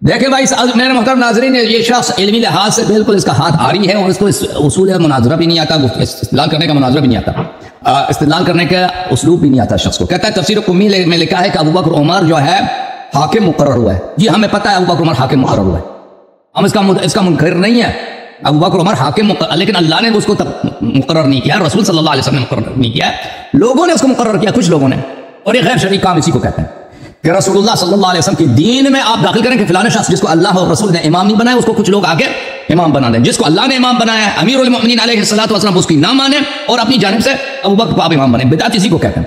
دیکھیں بھائی میرے محترم ناظرین، یہ شخص علمی لحاظ سے بالکل اس کا ہاتھ آری ہے، اور اس کو اصول مناظرہ بھی نہیں آتا، استدلال کرنے کا مناظرہ بھی نہیں آتا، استدلال کرنے کا اسلوب بھی نہیں آتا شخص کو۔ کہتا ہے تفسیر قمی میں لکھا ہے کہ ابو بکر عمر جو ہے حاکم مقرر ہوا ہے۔ جی ہمیں پتہ ہے ابو بکر عمر حاکم مقرر ہوا ہے، ہم اس کا منکر نہیں ہے، ابو بکر عمر حاکم مقرر، لیکن اللہ نے اس کو مقرر نہیں کیا، رسول صلی اللہ علیہ وسلم نے مقرر نہیں کیا، لوگوں نے اس کو مقرر کیا، کچھ لوگوں نے، اور یہ غیر شرعی کام اسی کو کہتے ہیں کہ رسول اللہ صلی اللہ علیہ وسلم کی دین میں آپ داخل کریں کہ فلاں شخص جس کو اللہ اور رسول نے امام نہیں بنایا اس کو کچھ لوگ آگے امام بنا دیں، جس کو اللہ نے امام بنایا ہے امیر المؤمنین علیہ الصلوۃ والسلام اس کی نہ مانیں اور اپنی جانب سے ابو بکر کو آپ امام بنیں، بدعت اسی کو کہتے ہیں۔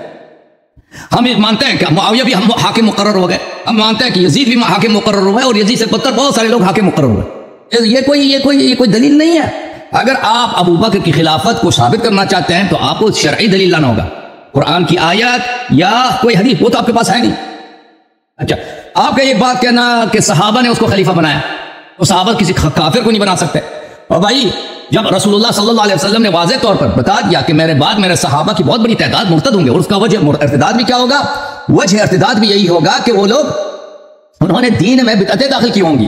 ہم مانتے ہیں کہ معاویہ بھی حاکم مقرر ہو گئے، ہم مانتے ہیں کہ یزید بھی حاکم مقرر ہوا ہے، اور یزید سے بدتر بہت سارے لوگ حاکم مقرر ہوئے۔ یہ کوئی دلیل نہیں ہے۔ اگر آپ ابو بکر کی خلافت کو ثابت کرنا چاہتے ہیں تو آپ کو شرعی دلیل لانا ہوگا، قرآن کی آیت یا کوئی حدیث، وہ تو آپ کے پاس ہے نہیں۔ اچھا، آپ کا یہ بات کہنا کہ صحابہ نے اس کو خلیفہ بنایا، تو صحابہ کسی کافر کو نہیں بنا سکتے۔ اور بھائی جب رسول اللہ صلی اللہ علیہ وسلم نے واضح طور پر بتا دیا کہ میرے بعد میرے صحابہ کی بہت بڑی تعداد مرتد ہوں گے، اور اس کا وجہ ارتداد بھی کیا ہوگا؟ وجہ ارتداد بھی یہی ہوگا کہ وہ لوگ انہوں نے دین میں بدعتیں داخل کی ہوں گی،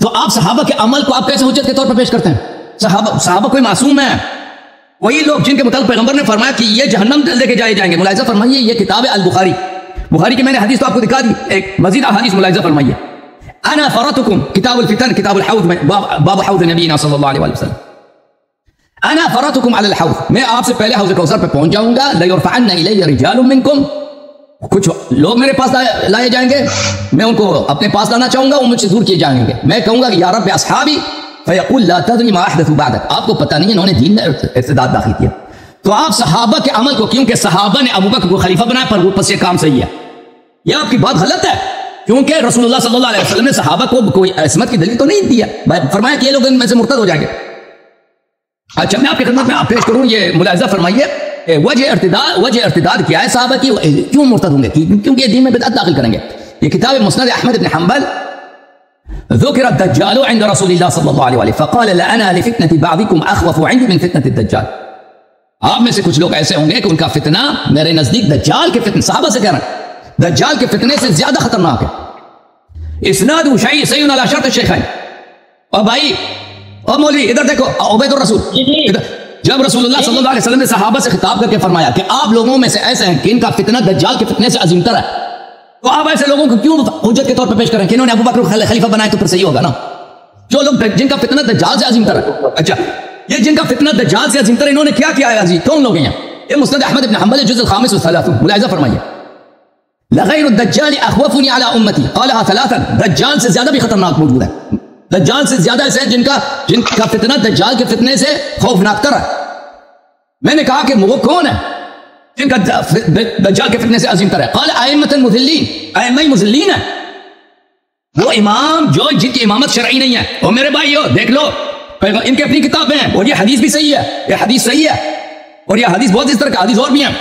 تو آپ صحابہ کے عمل کو آپ کیسے حجت کے طور پر پیش کرتے ہیں؟ صحابہ کوئی معصوم ہے؟ وہی لوگ جن کے متعلق پیغمبر نے فرمایا کہ یہ جہنم لے کے جائے جائیں گے۔ ملاحظہ فرمائیے، یہ کتاب ہے البخاری، بخاری کی میں نے حدیث تو آپ کو دکھا دی، ایک مزید احادیث ملاحظہ فرمائیے۔ انا فرتکم کتاب الفتن، کتاب الحوض میں باب حوض نبینا صلی اللہ علیہ وسلم، انا فرتکم علی الحوض، میں آپ سے پہلے حوض کوثر پہ پہنچ جاؤں گا، لیرفعن الی رجال منکم، کچھ لوگ میرے پاس لائے جائیں گے، میں ان کو اپنے پاس لانا چاہوں گا، وہ مجھ سے دور کیے جائیں گے، میں کہوں گا کہ یا رب اصحابی، فیقول لا تدری ما احدثوا بعدک، آپ کو پتہ نہیں انہوں نے دین میں ارتداد داخل کیا۔ تو آپ صحابہ کے عمل کو، کیونکہ صحابہ نے ابو بکر کو خلیفہ بنایا، پر وہ پس یہ کام صحیح ہے، یہ آپ کی بات غلط ہے، کیونکہ رسول اللہ صلی اللہ علیہ وسلم نے صحابہ کو کوئی عصمت کی دلیل تو نہیں دیا، فرمایا کہ یہ لوگ ان میں سے مرتد ہو جائیں گے۔ اچھا، میں آپ کی خدمت میں آپ پیش کروں، یہ ملاحظہ فرمائیے، وجہ ارتداد کیا ہے صحابہ کی، کیوں مرتد ہوں گے؟ کیونکہ یہ دین میں بدعت داخل کریں گے۔ یہ کتاب مسند احمد بن حنبل، ذکر الدجال عند رسول اللہ صلی اللہ علیہ وسلم فقال لأنا لفتنة بعضكم اخوف عندي من فتنة الدجال، آپ میں سے کچھ لوگ ایسے ہوں گے کہ ان کا فتنہ میرے نزدیک دجال کے فتنے، صحابہ سے کہہ رہے ہیں، دجال کے فتنے سے زیادہ خطرناک ہے۔ اسناد صحیح علی شرط الشیخین۔ اور بھائی اور مولوی ادھر دیکھو، عبید الرسول، جب رسول اللہ صلی اللہ علیہ وسلم نے صحابہ سے خطاب کر کے فرمایا کہ آپ لوگوں میں سے ایسے ہیں کہ ان کا فتنہ دجال کے فتنے سے عظیم تر ہے، تو آپ ایسے لوگوں کو کیوں حجت کے طور پر پیش کریں کہ انہوں نے ابو بکر کو خلیفہ بنایا تو پھر صحیح ہوگا نا؟ جو لوگ جن کا فتنہ دجال سے عظیم تر ہے، اچھا یہ جن کا فتنہ دجال سے عظیم تر ہے، انہوں نے کیا کیا ہے عظیم؟ کون لوگ ہیں؟ یہ مسند احمد بن حنبل جزء الخامس والثلاثون، ملاحظہ فرمائیے، لغیر الدجال اخوفنی علی امتی قالها ثلاثا، دجال سے زیادہ بھی خطرناک موجود ہے، دجال سے زیادہ ایسے ہیں جن کا فتنہ دجال کے فتنے سے خوفناک تر ہے۔ میں نے کہا کہ وہ کون ہے جن کا دجال کے فتنے سے عظیم تر ہے؟ قال ائمۃ المذلین، ائمہ مذلین ہیں، وہ امام جو جن کی امامت شرعی نہیں ہے۔ اور میرے بھائیو دیکھ لو، ان کی اپنی کتابیں ہیں، اور یہ حدیث بھی صحیح ہے، یہ حدیث صحیح ہے، اور یہ حدیث بہت اس طرح کا حدیث اور بھی ہیں۔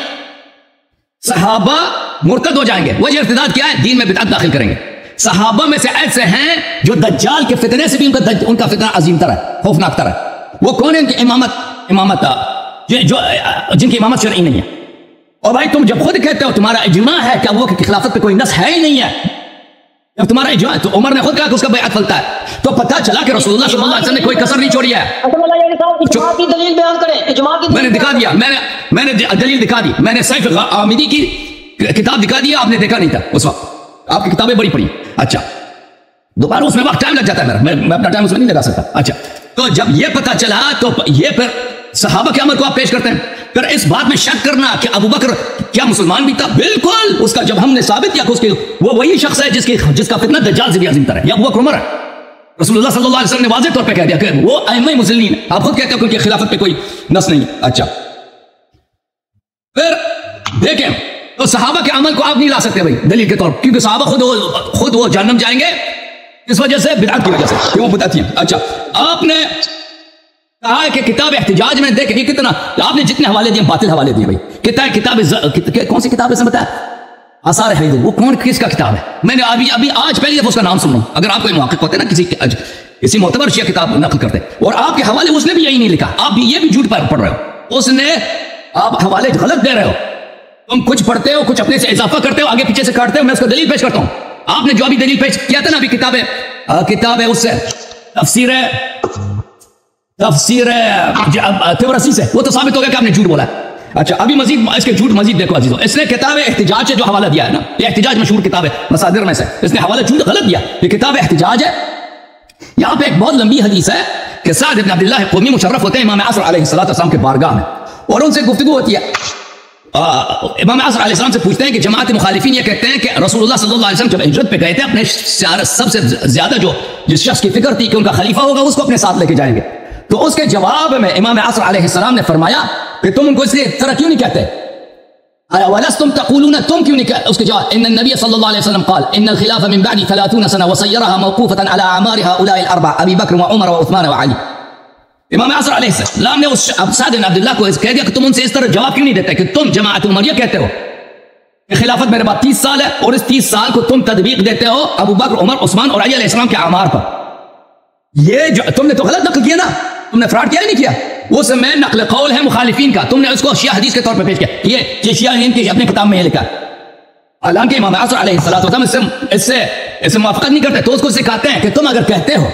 صحابہ مرتد ہو جائیں گے، وجہ ارتداد کیا ہے؟ دین میں بدعت داخل کریں گے۔ صحابہ میں سے ایسے ہیں جو دجال کے فتنے سے بھی ان کا فتنہ عظیم تر ہے، خوفناک تر ہے۔ وہ کون ہے؟ ان کی امامت جو جن کی امامت شرعی نہیں ہے۔ اور بھائی تم جب خود کہتے ہو تمہارا اجماع ہے کہ ابو بکر کی خلافت پہ کوئی نص ہے ہی نہیں ہے، جب تمہارا اجماع ہے تو عمر نے خود کہا کہ اس کا بیعت پھلتا ہے، تو پتہ چلا کہ رسول اللہ صلی اللہ علیہ وسلم نے کوئی کسر نہیں چھوڑی ہے۔ اجماع کی دلیل بیان کریں، اجماع کی میں نے دکھا دیا، میں نے دلیل دکھا دی، میں نے سیف عامدی کی کتاب دکھا دیا، آپ نے دیکھا نہیں تھا اس وقت، آپ کی کتابیں بڑی پڑھی۔ اچھا دوبارہ اس میں وقت ٹائم لگ جاتا ہے میرا، میں اپنا ٹائم اس میں نہیں لگا سکتا۔ اچھا تو جب یہ پتہ چلا تو یہ پھر صحابہ کے عمل کو آپ پیش کرتے ہیں، پھر اس بات میں شک کرنا کہ ابو بکر کیا مسلمان بھی تھا، بالکل اس کا جب ہم نے ثابت کیا کہ اس کے وہ وہی شخص ہے جس کا فتنہ دجال سے بھی عظیم تر ہے، یا ابو بکر عمر ہے۔ رسول اللہ صلی اللہ علیہ وسلم نے واضح طور پہ کہہ دیا کہ وہ ائمہ مسلمین ہیں، آپ خود کہتے ہو کہ ان کی خلافت پہ کوئی نص نہیں ہے۔ اچھا پھر دیکھیں تو صحابہ کے عمل کو آپ نہیں لا سکتے بھائی دلیل کے طور پر، کیونکہ صحابہ خود وہ جہنم جائیں گے اس وجہ سے، بدعت کی وجہ سے کہ وہ بدعتی ہیں۔ اچھا آپ نے کہا ہے کہ کتاب احتجاج میں دیکھیں یہ کتنا آپ نے جتنے حوالے دیے باطل حوالے دیے بھائی۔ کتاب کون سی کتاب ہے بتایا؟ آثار حیدر، وہ کون کس کا کتاب ہے؟ میں نے ابھی آج پہلی دفعہ اس کا نام سن رہا ہوں۔ اگر آپ کوئی محقق ہوتے نا کسی معتبر شیعہ کتاب نقل کرتے اور آپ کے حوالے اس نے بھی یہی نہیں لکھا، آپ بھی یہ بھی جھوٹ پڑھ رہے ہو، اس نے آپ حوالے غلط دے رہے ہو، تم کچھ پڑھتے ہو کچھ اپنے سے اضافہ کرتے ہو، آگے پیچھے سے کاٹتے ہو، میں اس کو دلیل پیش کرتا ہوں۔ آپ نے جو ابھی دلیل پیش کیا تھا نا ابھی کتاب ہے اس سے تفسیر تبرسی سے، وہ تو ثابت ہو گیا کہ آپ نے جھوٹ بولا ہے۔ اچھا ابھی مزید اس کے جھوٹ مزید دیکھو عزیزو، اس نے کتاب احتجاج سے جو حوالہ دیا ہے نا، یہ احتجاج مشہور کتاب ہے مصادر میں سے، اس نے حوالہ جھوٹ غلط دیا، یہ کتاب احتجاج ہے۔ یہاں پہ ایک بہت لمبی حدیث ہے کہ سعد بن عبداللہ قومی مشرف ہوتے ہیں امام عصر علیہ السلام کے بارگاہ میں، اور ان سے گفتگو ہوتی ہے۔ امام عصر علیہ السلام سے پوچھتے ہیں کہ جماعت مخالفین یہ کہتے ہیں کہ رسول اللہ صلی اللہ علیہ وسلم جب ہجرت پہ گئے تھے اپنے سب سے زیادہ جس شخص کی فکر تھی کہ ان کا خلیفہ ہوگا اس کو اپنے ساتھ لے کے جائیں گے، تو اس کے جواب میں امام عصر علیہ السلام نے فرمایا کہ تم ان کو اس لیے طرح کیوں نہیں کہتے؟ وَلَسْتُمْ تَقُولُونَ، تم کیوں نہیں کہتے؟ اس کے جواب ان النبی صلی اللہ علیہ وسلم قال ان الخلافہ من بعد 30 سنة وصيرها موقوفة على اعمار هؤلاء الاربعة ابی بکر وعمر وعثمان وعلی۔ امام عصر علیہ السلام نے اس سعد بن عبداللہ کو کہہ دیا کہ تم ان سے اس طرح جواب کیوں نہیں دیتے کہ تم جماعت عمریہ کہتے ہو کہ خلافت میرے بعد 30 سال ہے، اور اس 30 سال کو تم تطبیق دیتے ہو ابو بکر عمر عثمان اور علی علیہ السلام کے اعمار پر۔ یہ جو تم نے تو غلط نقل کیا نا، تم نے فراڈ کیا ہی نہیں کیا، اس میں نقل قول ہے مخالفین کا، تم نے اس کو شیعہ حدیث کے طور پر پیش کیا، یہ شیعہ ان کی اپنی کتاب میں یہ لکھا ہے۔ حالانکہ امام عصر علیہ السلام اس سے موافقت نہیں کرتے، تو اس کو سکھاتے ہیں کہ تم اگر کہتے ہو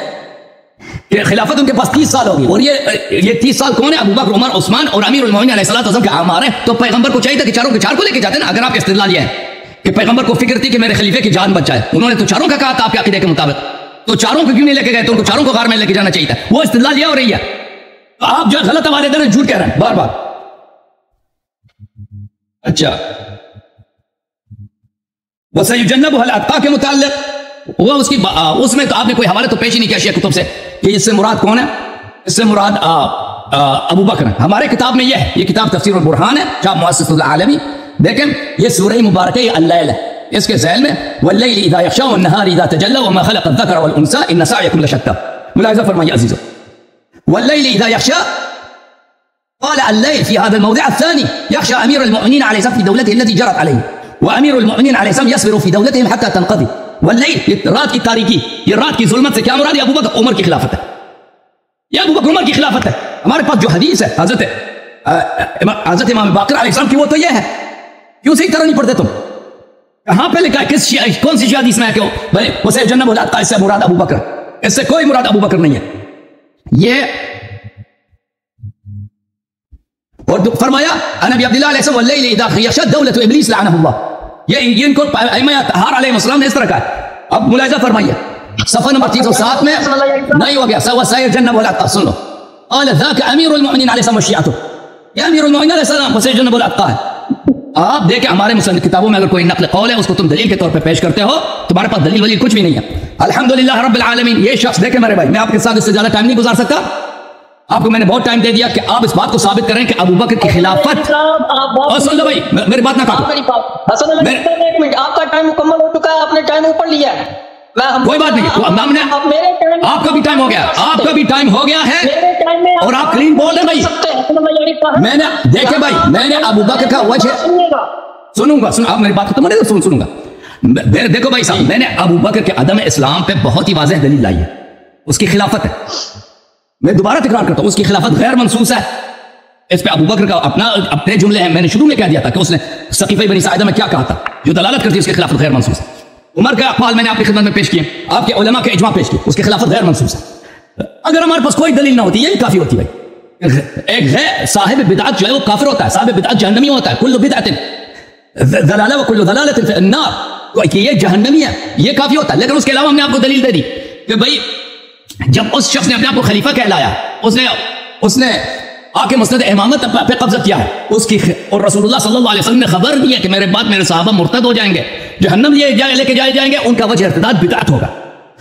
کہ خلافت ان کے پاس 30 سال ہوگی، اور یہ 30 سال کون ہے؟ ابو بکر عمر عثمان اور امیر المومنین علیہ السلام کے اعمار ہیں، تو پیغمبر کو چاہیے تھا کہ چاروں کے چار کو لے کے جاتے نا۔ اگر آپ کا استدلال یہ ہے کہ پیغمبر کو فکر تھی کہ میرے خلیفے کی جان بچ جائے، انہوں نے تو چاروں کا کہا تھا آپ کے عقیدے کے مطابق، تو چاروں کو کیوں نہیں لے کے گئے؟ تو ان کو چاروں کو غار میں لے کے جانا چاہیے تھا، وہ استدلال یہ ہو رہی ہے۔ تو آپ جو غلط حوالے دے رہے ہیں، جھوٹ کہہ رہے ہیں بار بار۔ اچھا وَسَيُجَنَّبُهَا الْأَتْقَى کے متعلق وہ اس میں تو آپ نے کوئی حوالے تو پیش ہی نہیں کیا شیعہ کتب سے کہ اس سے مراد کون ہے، اس سے مراد ابو بکر ہے۔ ہمارے کتاب میں یہ ہے، یہ کتاب تفسیر البرہان ہے چھاپ مؤسس العالمی، دیکھیں یہ سورہ مبارکہ اللیل ہے، اس کے ذیل میں واللیل اذا یغشی والنہار اذا تجلی وما خلق الذکر والانثی ان سعیکم لشتی۔ ملاحظہ فرمائیے عزیزو، واللیل اذا یغشی قال الليل في هذا الموضع الثاني يخشى امير المؤمنين عليه السلام في دولته التي جرت عليه وامير المؤمنين عليه السلام يصبر في دولتهم حتى تنقضي والليل رات کی تاریکی، یہ رات کی ظلمت سے کیا مراد ہے؟ ابو بکر عمر کی خلافت ہے، یہ ابو بکر عمر کی خلافت ہے۔ ہمارے پاس جو حدیث ہے حضرت امام باقر علیہ السلام کی، وہ تو یہ ہے، کیوں صحیح طرح نہیں پڑھتے تم؟ کہاں پہ لکھا ہے کون سی حدیث میں ہے کہ وَسَيُجَنَّبُهَا الْأَتْقَى، اس سے مراد ابو بکر، اس سے کوئی مراد ابو بکر نہیں ہے۔ یہ اور فرمایا نبی عبداللہ علیہ السلام واللیل اذا یغشی دولت ابلیس لعنہ اللہ، یہ ان کو ائمہ اطہار علیہ السلام نے اس طرح کہا ہے۔ اب ملاحظہ فرمائیے صفحہ نمبر 307 میں نہیں ہو گیا وَسَيُجَنَّبُهَا الْأَتْقَى، سن لو قال ذاك امیر المؤمنین علیہ السلام وشیعته، یہ امیر المؤمنین علیہ السلام وَسَيُجَنَّبُهَا الْأَتْقَى ہے۔ آپ دیکھیں ہمارے مصنف کتابوں میں اگر کوئی نقل قول ہے اس کو تم دلیل کے طور پہ پیش کرتے ہو، تمہارے پاس دلیل ولیل کچھ بھی نہیں ہے۔ الحمدللہ رب العالمین، یہ شخص دیکھیں میرے بھائی، میں آپ کے ساتھ اس سے زیادہ ٹائم نہیں گزار سکتا، آپ کو میں نے بہت ٹائم دے دیا کہ آپ اس بات کو ثابت کریں کہ ابو بکر کی خلافت، اور سن لو بھائی میری بات نہ کاٹو، ایک منٹ، آپ کا ٹائم مکمل ہو چکا ہے، آپ نے ٹائم اوپر لیا ہے، کوئی بات نہیں، ہم نے آپ کا بھی ٹائم ہو گیا، آپ کا بھی ٹائم ہو گیا ہے، اور آپ کلین بول رہے بھائی۔ میں نے دیکھیں بھائی، میں نے ابو بکر کا وجہ سنوں گا، آپ میری بات ختم ہونے دو، سنوں گا۔ دیکھو بھائی صاحب، میں نے ابو بکر کے عدم اسلام پہ بہت ہی واضح دلیل لائی ہے، اس کی خلافت ہے، میں دوبارہ تکرار کرتا ہوں، اس کی خلافت غیر منصوص ہے۔ اس پہ ابو بکر کا اپنے جملے ہیں، میں نے شروع میں کہہ دیا تھا کہ اس نے سقیفہ بنی ساعدہ میں کیا کہا تھا جو دلالت کرتی ہے اس کی خلافت غیر منصوص ہے۔ عمر کا اقوال میں نے آپ کی خدمت میں پیش کیے, آپ کے علماء کے اجماع پیش کیے, اس کی خلافت غیر منصوص ہے. اگر ہمارے پاس کوئی دلیل نہ ہوتی یہی کافی ہوتی بھائی. ایک غیر صاحب بدعت جو ہے وہ کافر ہوتا ہے, صاحب بدعت جہنمی ہوتا ہے. کل بدعت ضلالہ و کل ضلالۃ فی النار, کہ یہ جہنمی ہے, یہ کافی ہوتا ہے. لیکن اس کے علاوہ ہم نے آپ کو دلیل دے دی کہ بھائی جب اس شخص نے اپنے آپ کو خلیفہ کہلایا, اس نے آ کے مسند امامت پہ قبضہ کیا ہے اس کی, اور رسول اللہ صلی اللہ علیہ وسلم نے خبر دی ہے کہ میرے بعد میرے صحابہ مرتد ہو جائیں گے, جہنم لے کے جائے جائیں گے, ان کا وجہ ارتداد بدعت ہوگا.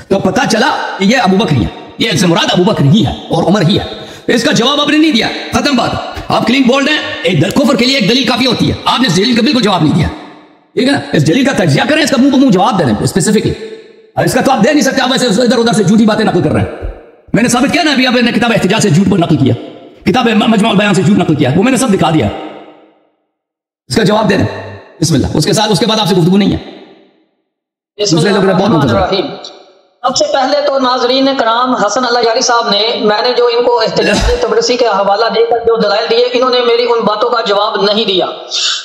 تو پتہ چلا کہ یہ ابو بکر ہی ہے, یہ اس سے مراد ابو بکر ہی ہے اور عمر ہی ہے. اس کا جواب آپ نے نہیں دیا, ختم بات. آپ کلین بولڈ ہیں, ایک کفر کے لیے ایک دلیل کافی ہوتی ہے, آپ نے اس دلیل کا بالکل جواب نہیں دیا. ٹھیک ہے نا, اس دلیل کا تجزیہ کریں, اس کا منہ بمنہ جواب دے دیں اسپیسیفکلی. اس کا تو آپ دے نہیں سکتے, آپ ایسے ادھر ادھر سے جھوٹی باتیں نقل کر رہے ہیں. میں نے ثابت کیا نا ابھی, آپ نے کتاب احتجاج سے جھوٹ پر نقل کیا, کتاب مجموع البیان سے جھوٹ نقل کیا, وہ میں نے سب دکھا دیا. اس کا جواب دے دیں بسم اللہ. اس کے ساتھ اس کے بعد آپ سے گفتگو نہیں ہے. دوسرے لوگ بہت منتظر. سب سے پہلے تو ناظرین کرام, حسن اللہ یاری صاحب نے, میں نے جو ان کو احتجاج تبرسی کا حوالہ دے کر جو دلائل دیے, انہوں نے میری ان باتوں کا جواب نہیں دیا.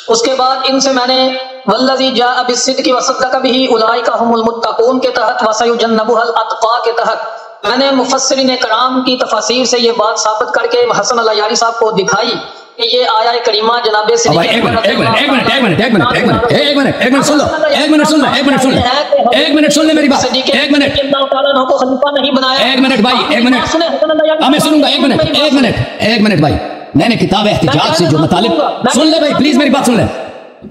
اس کے بعد ان سے میں نے والذی جاء بالصدق وصدق بہ اولئک هم المتقون کے تحت وسیجنبها الاتقى کے تحت میں نے مفسرین کرام کی تفاسیر سے یہ بات ثابت کر کے حسن اللہ یاری صاحب کو دکھائی کہ یہ آیا کریمہ جناب سن لے میری بات, ایک منٹ کو خلیفہ نہیں بنایا. ایک منٹ بھائی, ایک منٹ بھائی, میں نے کتاب احتجاج سے جو مطالب, سن لے بھائی پلیز میری بات سن لے,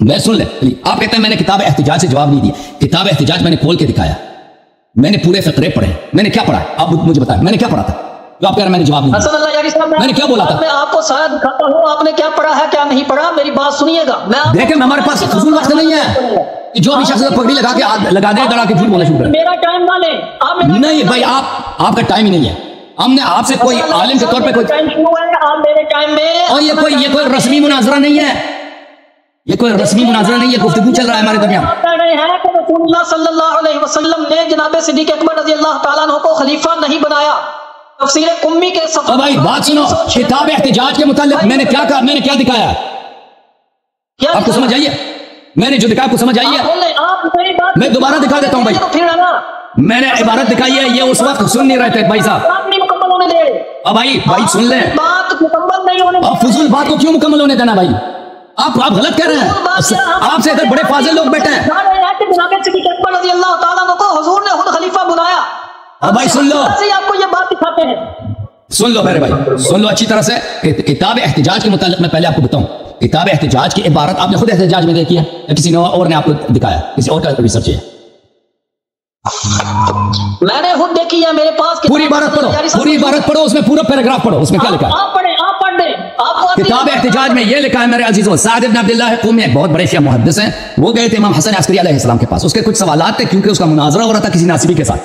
میں سن لے. آپ کہتے ہیں میں نے کتاب احتجاج سے جواب نہیں دیا. کتاب احتجاج میں نے کھول کے دکھایا, میں نے پورے فقرے پڑھے. میں نے کیا پڑھا, آپ مجھے بتائیں میں نے کیا پڑھا تھا جو آپ کہہ رہے ہیں میں نے جواب نہیں دیا. میں نے کیا بولا تھا, میں آپ کو سارا دکھاتا ہوں, آپ نے کیا پڑھا ہے کیا نہیں پڑھا, میری بات سنیے گا. دیکھیں ہمارے پاس فضول وقت نہیں ہے جو بھی شخص پگڑی لگا کے لگا دے دڑا کے جھوٹ بولنا شروع کرے. میرا ٹائم نہ لیں نہیں بھائی, آپ کا ٹائم ہی نہیں ہے. ہم نے آپ سے کوئی عالم کے طور پہ کوئی ٹائم شروع ہے, آپ میرے ٹائم میں, اور یہ کوئی رسمی مناظرہ نہیں ہے, یہ کوئی رسمی مناظرہ نہیں ہے, گفتگو چل رہا ہے ہمارے درمیان. رسول اللہ صلی اللہ علیہ وسلم نے جناب صدیق اکبر رضی اللہ تعالیٰ عنہ کو خلیفہ نہیں بنایا. تفسیر قمی کے صفحہ بھائی بات سنو, کتاب احتجاج کے متعلق میں نے کیا کہا, میں نے کیا دکھایا, آپ کو سمجھ آئیے, میں نے جو دکھایا آپ کو سمجھ آئیے. میں دوبارہ دکھا دیتا ہوں بھائی, میں نے عبارت دکھائی ہے, یہ اس وقت سن نہیں رہے تھے بھائی صاحب. بھائی سن لیں, آپ فضول بات کو کیوں مکمل ہونے دینا بھائی, آپ غلط کہہ رہے ہیں. آپ سے ادھر بڑے فاضل لوگ بیٹھے ہیں. حضور نے خود خلیفہ بنایا. بھائی سن لو, آپ کو یہ بات دکھاتے ہیں, سن لو میرے بھائی, سن لو اچھی طرح سے. کتاب احتجاج کے متعلق میں پہلے آپ کو بتاؤں, کتاب احتجاج کی عبارت آپ نے خود احتجاج میں دیکھی ہے یا کسی اور نے آپ کو دکھایا, کسی اور کا ریسرچ ہے؟ میں نے خود دیکھی ہے, میرے پاس پوری عبارت پڑھو, پوری عبارت پڑھو, اس میں پورا پیراگراف پڑھو, اس میں کیا لکھا ہے. آپ پڑھ دیں. کتاب احتجاج میں یہ لکھا ہے میرے عزیزوں, سعد بن عبداللہ قومی ایک بہت بڑے شیعہ محدث ہیں, وہ گئے تھے امام حسن عسکری علیہ السلام کے پاس. اس کے کچھ سوالات تھے, کیونکہ اس کا مناظرہ ہو رہا تھا کسی ناصبی کے ساتھ,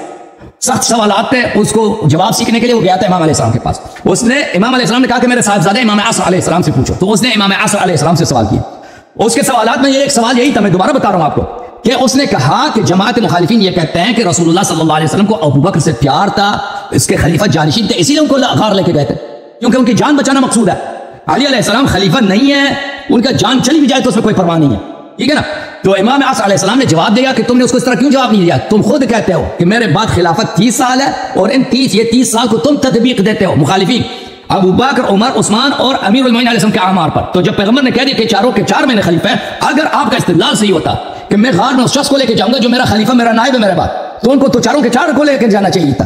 سخت سوالات تھے, اس کو جواب سیکھنے کے لیے وہ گیا تھا امام علیہ السلام کے پاس. اس نے امام علیہ السلام نے کہا کہ میرے صاحبزادے امام عصر علیہ السلام سے پوچھو, تو اس نے امام عصر علیہ السلام سے سوال کیا. اس کے سوالات میں یہ ایک سوال یہی تھا, میں دوبارہ بتا رہا ہوں آپ کو, کہ اس نے کہا کہ جماعت مخالفین یہ کہتے ہیں کہ رسول اللہ صلی اللہ علیہ وسلم کو ابو بکر سے پیار تھا, اس کے خلیفہ جانشین تھے, اسی لیے ان کو غار لے کے گئے تھے, کیونکہ ان کی جان بچانا مقصود ہے. علی علیہ السلام خلیفہ نہیں ہے, ان کا جان چلی بھی جائے تو اس میں کوئی پرواہ نہیں ہے. ٹھیک ہے نا. تو امام عصر علیہ السلام نے جواب دیا کہ تم نے اس کو اس طرح کیوں جواب نہیں دیا, تم خود کہتے ہو کہ میرے بعد خلافت 30 سال ہے, اور ان 30 سال کو تم تطبیق دیتے ہو مخالفین ابو بکر, عمر, عثمان اور امیر المومنین علیہ السلام کے اعمار پر. تو جب پیغمبر نے کہہ دیا کہ چاروں کے چار مہینے خلیفہ ہیں, اگر آپ کا استدلال صحیح ہوتا کہ میں غار میں اس شخص کو لے کے جاؤں گا جو میرا خلیفہ, میرا نائب ہے میرے بعد, تو ان کو تو چاروں کے چار کو لے کے جانا چاہیے تھا.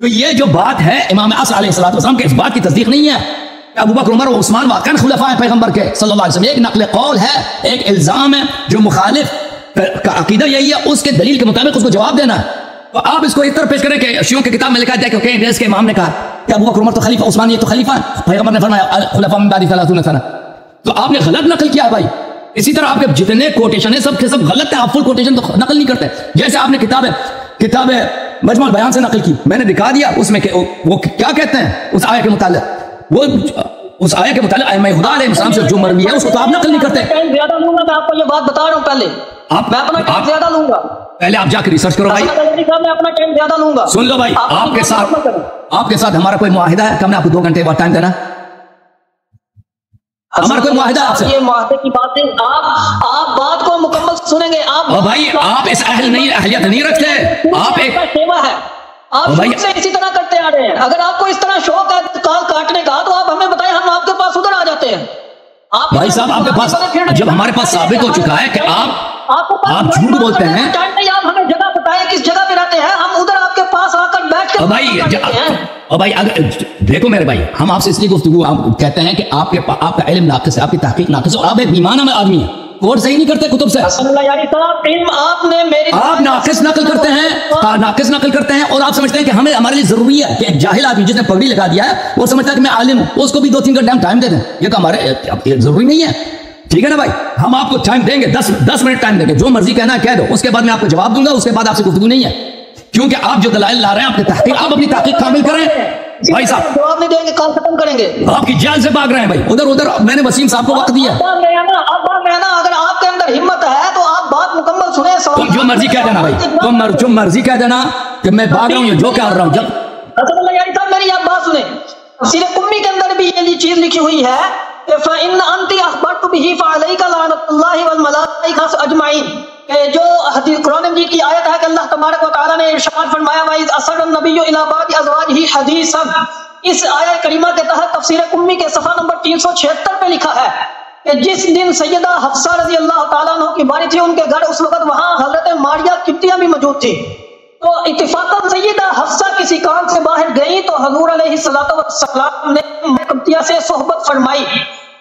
تو یہ جو بات ہے امام عصر علیہ السلام کے, اس بات کی تصدیق نہیں ہے کہ ابو بکر, عمر و عثمان واقعا خلفاء ہیں پیغمبر کے صلی اللہ علیہ وسلم. ایک نقل قول ہے, ایک الزام ہے, جو مخالف کا عقیدہ یہی ہے, اس کے دلیل کے مطابق اس کو جواب دینا ہے. تو آپ اس کو اس طرح پیش کریں کہ شیعوں کی کتاب میں لکھا ہے کہ انگریز کے امام نے کہا کہ ابو بکر, عمر تو خلیفہ, عثمان یہ تو خلیفہ, پیغمبر نے فرمایا خلفاء من بعدی 30 سنہ. تو آپ نے غلط نقل کیا ہے بھائی. اسی طرح آپ کے جتنے کوٹیشن ہیں سب کے سب غلط ہیں, آپ فل کوٹیشن تو نقل نہیں کرتے. جیسے آپ نے کتاب مجموع البیان سے نقل کی, میں نے دکھا دیا اس میں کہ وہ کیا کہتے ہیں اس آیت کے متعلق, وہ اس آیت کے متعلق ائمہ خدا علیہ السلام سے جو مروی ہے اس کو تو آپ نقل نہیں کرتے. ٹائم زیادہ لوں گا, میں آپ کو یہ بات بتا رہا ہوں, پہلے میں اپنا ٹائم زیادہ لوں گا, پہلے آپ جا کے ریسرچ کرو بھائی. میں اپنا ٹائم زیادہ لوں گا. سن لو بھائی, آپ کے ساتھ ہمارا کوئی معاہدہ ہے کہ ہم نے آپ کو 2 گھنٹے بعد ٹائم دینا. ہمارا کوئی معاہدہ آپ سے؟ یہ معاہدے کی باتیں آپ بات کو مکمل سنیں گے. بھائی آپ اس اہلیت نہیں رکھتے. آپ ایک سیوا ہے، آپ شروع سے اسی طرح کرتے آ رہے ہیں. اگر آپ کو اس طرح شوق ہے کال کاٹنے کا تو آپ ہمیں بتائیں، ہم آپ کے پاس ادھر آ جاتے ہیں. بھائی صاحب آپ کے پاس جب ہمارے پاس ثابت ہو چکا ہے کہ آپ جھوٹ بولتے ہیں، آپ ہمیں جگہ بتائیں کس جگہ پہ رہتے ہیں، ہم ادھر آپ کے پاس آ کر بیٹھ کے بھائی اگر دیکھو میرے بھائی، ہم آپ سے اس لیے گفتگو کہتے ہیں کہ آپ کا علم ناقص ہے، آپ کی تحقیق ناقص ہے، اور آپ ایک بیمانہ آدمی ہیں، کوٹ صحیح نہیں کرتے کتب سے. آپ ناقص نقل کرتے ہیں اور آپ سمجھتے ہیں کہ ہمارے لیے ضروری ہے کہ ایک جاہل آدمی جس نے پگڑی لگا دیا ہے وہ سمجھتا ہے کہ میں عالم ہوں، اس کو بھی 2-3 گھنٹے ٹائم دے دیں. یہ کہ ہمارے ضروری نہیں ہے. ٹھیک ہے نا بھائی، ہم آپ کو ٹائم دیں گے، 10 منٹ ٹائم دیں گے، جو مرضی کہنا ہے کہہ دو، اس کے بعد میں آپ کو جواب دوں گا. اس کے بعد آپ سے گفتگو نہیں ہے، کیونکہ آپ جو دلائل لا رہے ہیں آپ اپنی تحقیق کامل کریں. بھائی صاحب جواب نہیں دیں گے، کال ختم کریں گے. آپ کی جان سے بھاگ رہے ہیں بھائی، ادھر میں نے وسیم صاحب کو وقت دیا. اگر آپ کے اندر ہمت ہے تو آپ بات مکمل سنیں. تم جو مرضی کہہ دینا بھائی، تم جو مرضی کہہ دینا کہ میں بھاگ رہا ہوں، جو کہہ رہا ہوں. جب حسن اللہ یاری صاحب میری آپ بات سنیں، تفسیر قمی کے اندر بھی یہ چیز لکھی ہوئی ہے کہ فَإِنَّ أَنْتِ أَخْبَرْتُ بِهِ فَعَلَيْكَ لَعْنَةُ اللَّهِ وَالْمَلَائِكَةِ أَجْمَعِينَ، کہ جو حدیث قرآن مجید کی آیت ہے کہ اللہ تبارک و تعالیٰ نے ارشاد فرمایا وَإِذْ أَسَرَّ النَّبِيُّ إِلَىٰ بَعْضِ أَزْوَاجِهِ حَدِيثًا، اس آیت کریمہ کے تحت تفسیر قمی کے صفحہ نمبر 376 پہ لکھا ہے کہ جس دن سیدہ حفصہ رضی اللہ تعالیٰ عنہ کی باری تھی ان کے گھر، اس وقت وہاں حضرت ماریہ قبطیہ بھی موجود تھی. تو اتفاقاً سیدہ حفصہ کسی کام سے باہر گئی تو حضور علیہ السلام نے قبطیہ سے صحبت فرمائی.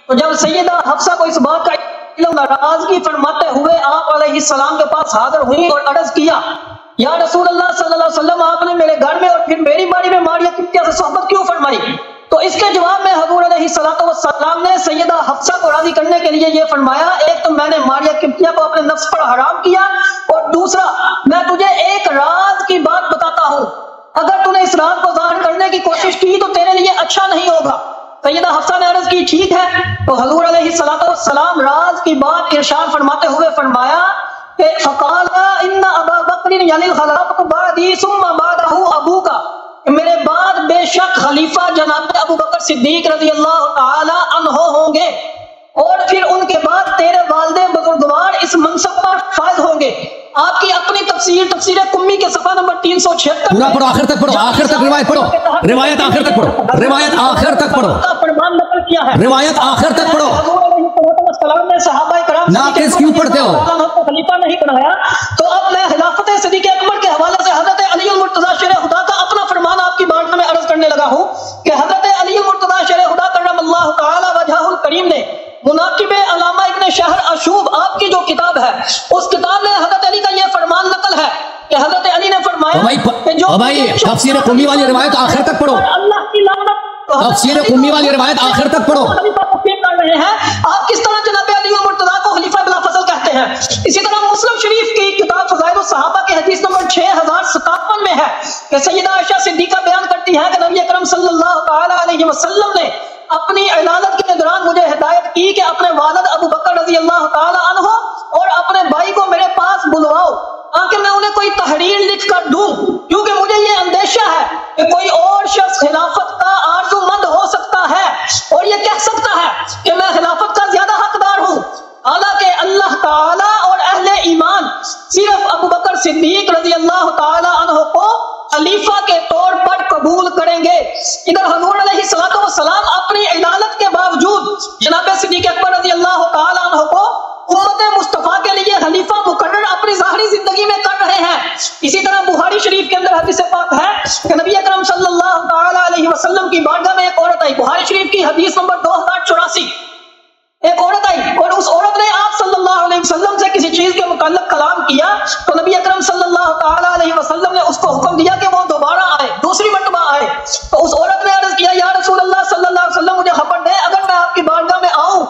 تو جب سیدہ حفصہ کو اس بات کا علم، ناراضگی فرماتے ہوئے آپ علیہ السلام کے پاس حاضر ہوئی اور عرض کیا یا رسول اللہ صلی اللہ علیہ وسلم، آپ نے میرے گھر میں اور پھر میری باری میں ماریہ قبطیہ سے صحبت کیوں فرمائی؟ تو اس کے جواب میں حضور علیہ السلام نے سیدہ حفصہ کو راضی کرنے کے لیے یہ فرمایا، ایک تو میں نے ماریہ قبطیہ کو اپنے نفس پر حرام کیا، اور دوسرا میں تجھے ایک راز کی بات بتاتا ہوں، اگر تو نے اس راز کو ظاہر کرنے کی کوشش کی تو تیرے لیے اچھا نہیں ہوگا. سیدہ حفصہ نے عرض کی ٹھیک ہے. تو حضور علیہ السلام راز کی بات ارشاد فرماتے ہوئے فرمایا کہ فقال ان ابا بکر یلی الخلافۃ بعدی ثم بعدہ ابوک، میرے بعد بے شک خلیفہ جناب ابو بکر صدیق رضی اللہ تعالی عنہ ہوں گے، اور پھر ان کے بعد تیرے والد بزرگوار اس منصب پر فائز ہوں گے. آپ کی اپنی تفسیر قمی کے صفحہ نمبر 376 پورا پڑھو، آخر تک پڑھو، آخر تک روایت پڑھو، روایت آخر تک پڑھو، روایت آخر تک پڑھو، فرمان نقل کیا ہے، روایت آخر تک پڑھو. السلام نے صحابہ کرام ناقص کیوں پڑھتے ہو؟ خلیفہ نہیں بنایا. تو اب میں خلافت صدیق اکبر کے حوالے سے حضرت علی المرتضیٰ شیر خدا کا اپنا فرمان آپ کی بارگاہ میں عرض کرنے لگا ہوں کہ حضرت علی المرتضیٰ شیر خدا کرم اللہ تعالی وجہہ الکریم نے مناقب علامہ ابن شہر اشوب آپ کی جو کتاب ہے، اس کتاب میں حضرت علی کا یہ فرمان نقل ہے کہ حضرت علی نے فرمایا کہ جو تفسیر قمی والی روایت آخر تک پڑھو، اللہ کی لعنت، تفسیر قمی والی روایت آخر تک پڑھو. کر رہے ہیں آپ کس طرح جناب علی المرتضیٰ کو خلیفہ بلا فضل کہتے ہیں. اسی طرح مسلم شریف کی کتاب فضائل الصحابہ کے حدیث نمبر 6057 میں ہے کہ سیدہ عائشہ صدیقہ بیان کرتی ہے کہ نبی اکرم صلی اللہ تعالی علیہ وسلم نے اپنی علالت کے دوران مجھے ہدایت کی کہ اپنے والد ابو بکر رضی اللہ تعالی عنہ اور اپنے بھائی کو میرے پاس بلواؤ تاکہ میں انہیں کوئی تحریر لکھ کر دوں، کیونکہ مجھے یہ اندیشہ ہے کہ کوئی اور شخص خلافت کا آرزو مند ہو سکتا ہے اور یہ کہہ سکتا ہے کہ میں خلافت کا زیادہ حقدار ہوں، حالانکہ اللہ تعالی اور اہل ایمان صرف ابو بکر صدیق رضی اللہ تعالی عنہ کو خلیفہ کے طور پر قبول کریں گے. ادھر حضور علیہ السلام اپنی علالت کے باوجود جناب صدیق اکبر رضی اللہ تعالی عنہ کو امت مصطفیٰ کے لیے خلیفہ مقرر اپنی ظاہری زندگی میں کر رہے ہیں. اسی طرح بخاری شریف کے اندر حدیث پاک ہے کہ نبی اکرم صلی اللہ تعالی علیہ وسلم کی بارگاہ میں ایک عورت آئی. بخاری شریف کی حدیث نمبر 2084. ایک عورت آئی اور اس عورت نے آپ صلی اللہ علیہ وسلم سے کسی چیز کے متعلق کلام کیا تو نبی اکرم صلی اللہ تعالی علیہ وسلم نے اس کو حکم دیا کہ وہ دوبارہ آئے، دوسری مرتبہ آئے. تو اس عورت نے عرض کیا یا رسول اللہ صلی اللہ علیہ وسلم مجھے خبر دیں اگر میں آپ کی بارگاہ میں آؤں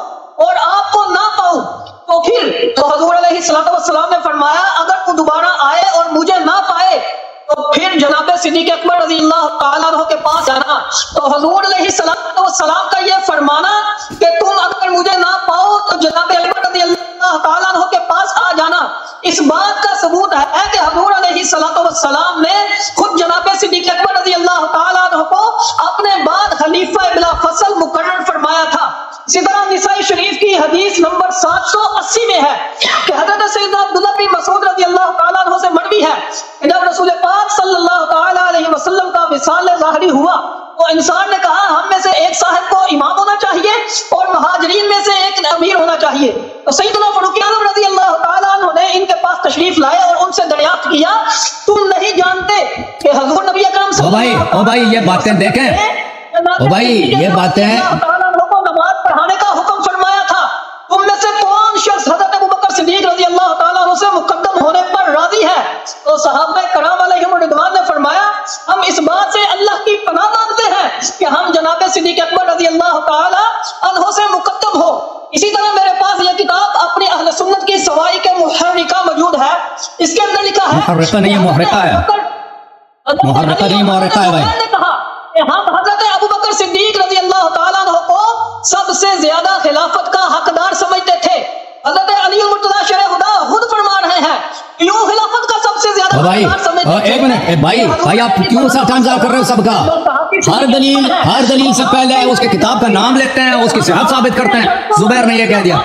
اور آپ کو نہ پاؤں تو پھر؟ تو حضور علیہ السلام نے فرمایا اگر وہ دوبارہ آئے اور مجھے نہ پائے تو پھر جناب صدیق اکبر رضی اللہ تعالیٰ عنہ کے پاس جانا. تو حضور علیہ السلام کا یہ فرمانا کہ تم اگر مجھے نہ پاؤ تو جناب علی رضی اللہ تعالیٰ عنہ کے پاس آ جانا، اس بات کا ثبوت ہے کہ حضور علیہ السلام نے خود جناب صدیق اکبر رضی اللہ تعالیٰ عنہ کو اپنے بعد خلیفہ بلا فصل مقرر فرمایا تھا. اسی طرح نسائی شریف کی حدیث نمبر 780 میں ہے کہ حضرت سیدنا عبداللہ بن مسعود رضی اللہ تعالیٰ عنہ سے مروی ہے کہ جب رسول پاک صلی اللہ تعالیٰ علیہ وسلم کا وصال ظاہری ہوا تو انسان نے کہا ہم میں سے ایک صاحب کو امام ہونا چاہیے اور مہاجرین میں سے ایک امیر ہونا چاہیے. تو سیدنا فاروق اعظم رضی اللہ تعالیٰ عنہ نے ان کے پاس تشریف لائے اور ان سے دریافت کیا تم نہیں جانتے کہ حضور نبی اکرم صلی اللہ علیہ وسلم بھائی یہ باتیں دیکھیں بھائی یہ باتیں نماز پڑھانے کا حکم فرمایا تھا تم میں سے کون شخص حضرت ابوبکر صدیق رضی اللہ تعالیٰ عنہ سے مقدم ہونے پر راضی ہے؟ تو صحابہ کرام علیہم الرضوان نے فرمایا ہم اس بات سے اللہ کی پناہ مانگتے ہیں کہ ہم جناب صدیق اکبر رضی اللہ تعالیٰ عنہ سے مقدم ہو. اسی طرح میرے پاس یہ کتاب اپنی اہل سنت کی سوائی کے محرکہ موجود ہے. اس کے اندر لکھا ہے محرکہ نہیں محرکہ ہے محرکہ نہیں محرکہ ہے بھائی نے کہا کہ ہم حضرت ابوبکر صدیق رضی اللہ تعالیٰ عنہ کو سب سے زیادہ خلافت کا حقدار سمجھتے تھے. حضرت علی المرتضیٰ شرح خدا خود فرما رہے ہیں کیوں خلافت کا سب سے زیادہ حقدار سمجھتے تھے. ایک منٹ بھائی آپ کیوں سا ٹائم ضائع کر رہے ہو سب کا؟ ہر دلیل سے پہلے اس کے کتاب کا نام لیتے ہیں اس کی صحت ثابت کرتے ہیں. زبیر نے یہ کہہ دیا.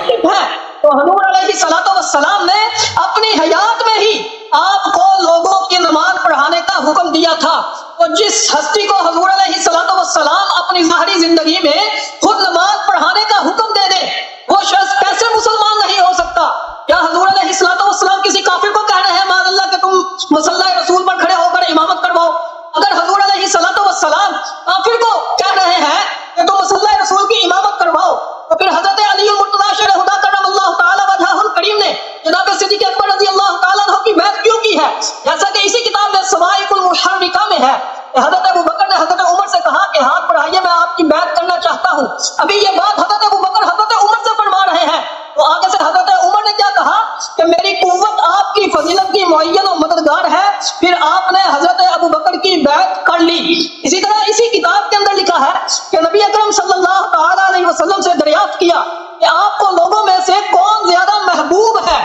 تو حضور علیہ السلام نے اپنی حیات میں ہی آپ کو لوگوں کی نماز پڑھانے کا حکم دیا تھا. اور جس ہستی کو حضور علیہ السلام اپنی ظاہری زندگی میں خود نماز پڑھانے کا حکم دے دے وہ شخص کیسے مسلمان نہیں ہو سکتا؟ کیا حضور علیہ السلام کسی کافر کو کہہ رہے ہیں معاذ اللہ کہ تم مصلی رسول پر کھڑے ہو کر امامت کرواؤ؟ اگر حضور علیہ السلام کافر کو کہہ رہے ہیں کہ تم مصلی رسول کی امامت کرواؤ تو پھر حضرت علی المرتضیٰ شرح خدا کرم اللہ تعالی وجہہ الکریم نے جناب صدیق اکبر رضی اللہ تعالیٰ عنہ کی بیعت کیوں کی ہے؟ جیسا کہ اسی کتاب میں سوائق المحرکہ میں ہے کہ حضرت ابوبکر نے حضرت عمر سے کہا کہ ہاتھ بڑھائیے میں آپ کی بیعت کرنا چاہتا ہوں. ابھی یہ بات حضرت ابوبکر حضرت عمر سے فرما رہے ہیں تو آگے سے حضرت عمر نے کیا کہا کہ میری قوت آپ کی فضیلت کی معین و مددگار ہے. پھر آپ نے حضرت ابوبکر کی بیعت کر لی. اسی طرح اسی کتاب کے اندر لکھا ہے کہ نبی اکرم صلی اللہ تعالی علیہ وسلم سے دریافت کیا کہ آپ کو لوگوں میں سے کون زیادہ محبوب ہے؟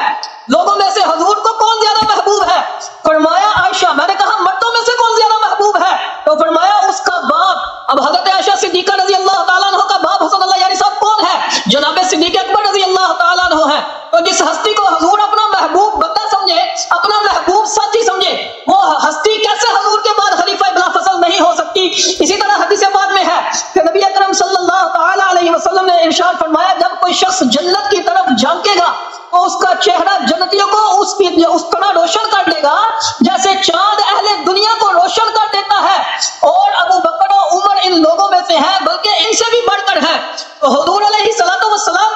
لوگوں میں سے حضور کو کون زیادہ محبوب ہے؟ فرمایا عائشہ. میں نے کہا مردوں میں سے کون زیادہ محبوب ہے؟ تو فرمایا اس کا باپ. اب حضرت عائشہ صدیقہ رضی اللہ تعالیٰ عنہ کا باپ حسن اللہ یاری صاحب کون ہے؟ جناب صدیق اکبر رضی اللہ تعالیٰ عنہ ہے. تو جس ہستی کو حضور اپنا محبوب بندہ سمجھے اپنا محبوب ساتھی سمجھے وہ ہستی کیسے حضور کے بعد خلیفہ بلا فصل نہیں ہو سکتی؟ اسی طرح حدیث بعد میں ہے کہ نبی اکرم صلی اللہ تعالیٰ علیہ وسلم نے ارشاد فرمایا جب کوئی شخص جنت کی طرف جھانکے گا تو اس کا چہرہ جنتیوں کو اس طرح روشن کر دے گا جیسے چاند اہل دنیا کو روشن کر دیتا ہے. اور ابو بکر و عمر ان لوگوں میں سے ہیں بلکہ ان سے بھی بڑھ کر ہیں. تو حضور علیہ السلام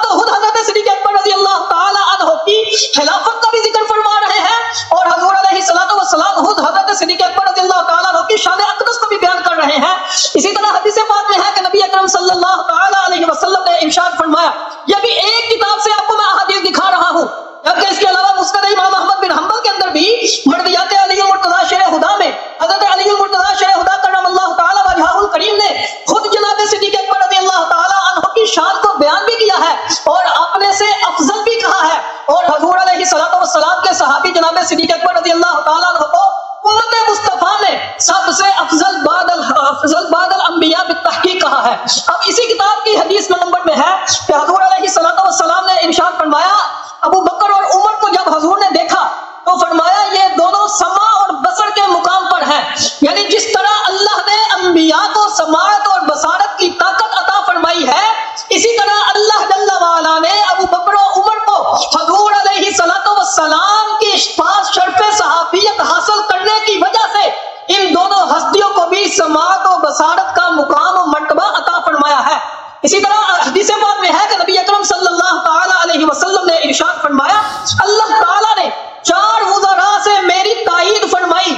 تو خود حضرت صدیق اکبر رضی اللہ تعالی عنہ کی خلافت کا بھی ذکر فرما رہے ہیں اور حضور علیہ السلام خود حضرت صدیق اکبر رضی اللہ تعالی عنہ کی شان اقدس کو بھی بیان کر رہے ہیں. اسی طرح حدیث پاک میں ہے کہ نبی اکرم صلی اللہ تعالی علیہ وسلم نے ارشاد فرمایا یہ بھی ایک کتاب سے آپ کو میں احادیث دکھا رہا ہوں جبکہ اس کے علاوہ مسند امام احمد بن حنبل کے اندر بھی مرویات علی المرتضیٰ شرح خدا میں حضرت علی المرتضیٰ شرح خدا کرم اللہ تعالی وجہہ الکریم نے خود جناب صدیق اکبر رضی اللہ تعالی عنہ کی شان کو بیان بھی کیا ہے اور اپنے سے افضل بھی کہا ہے. اور حضور علیہ السلام کے صحابی جناب صدیق اکبر رضی اللہ تعالی عنہ کو امت مصطفیٰ میں سب سے افضل بعد الانبیاء بالتحقیق کہا ہے. اب اسی کتاب کی حدیث نمبر میں ہے کہ حضور علیہ السلام نے ارشاد فرمایا ابو بکر اور عمر کو جب حضور نے دیکھا تو فرمایا یہ دونوں سماع اور بصر کے مقام پر ہیں. یعنی جس طرح اللہ نے انبیاء کو سماعت اور بصارت کی طاقت عطا فرمائی ہے اسی طرح اللہ جل وعلا نے ابو بکر و عمر کو حضور علیہ السلام کی پاس شرف صحابیت حاصل کرنے کی وجہ سے ان دونوں ہستیوں کو بھی سماعت و بصارت کا مقام و مرتبہ عطا فرمایا ہے. اسی طرح حدیث پاک میں ہے کہ نبی اکرم صلی اللہ تعالی علیہ وسلم نے ارشاد فرمایا اللہ تعالی نے 4 وزراء سے میری تائید فرمائی.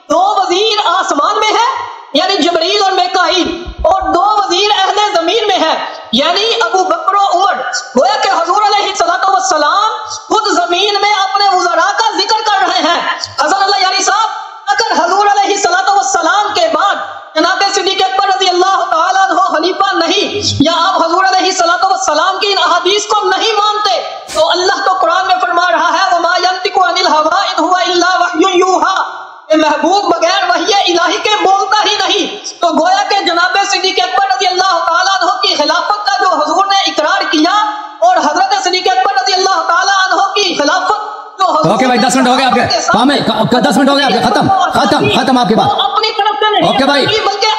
2 وزیر آسمان میں ہے یعنی جبریل اور میکائیل اور 2 وزیر اہل زمین میں ہے یعنی ابو بکر و عمر. گویا کہ حضور علیہ السلام خود زمین میں اپنے وزراء کا ذکر کر رہے ہیں. حسن اللہ یاری صاحب اگر حضور علیہ السلام کے بعد جناب صدیق اکبر رضی اللہ تعالیٰ عنہ خلیفہ نہیں یا آپ حضور علیہ السلام کی ان احادیث کو نہیں مانتے تو اللہ تو قرآن میں فرما رہا ہے وَمَا يَنْطِقُ عَنِ الْهَوَىٰ إِنْ هُوَ إِلَّا وَحْيٌ يُوحَىٰ کہ محبوب بغیر وحی الہی کے بولتا ہی نہیں. تو گویا کہ جناب صدیق اکبر رضی اللہ تعالیٰ عنہ کی خلافت کا جو حضور نے اقرار اوکے بھائی 10 منٹ ہو گئے آپ کے 10 منٹ ہو گئے آپ کے ختم آپ کی بات اپنی طرف سے نہیں اوکے بھائی بلکہ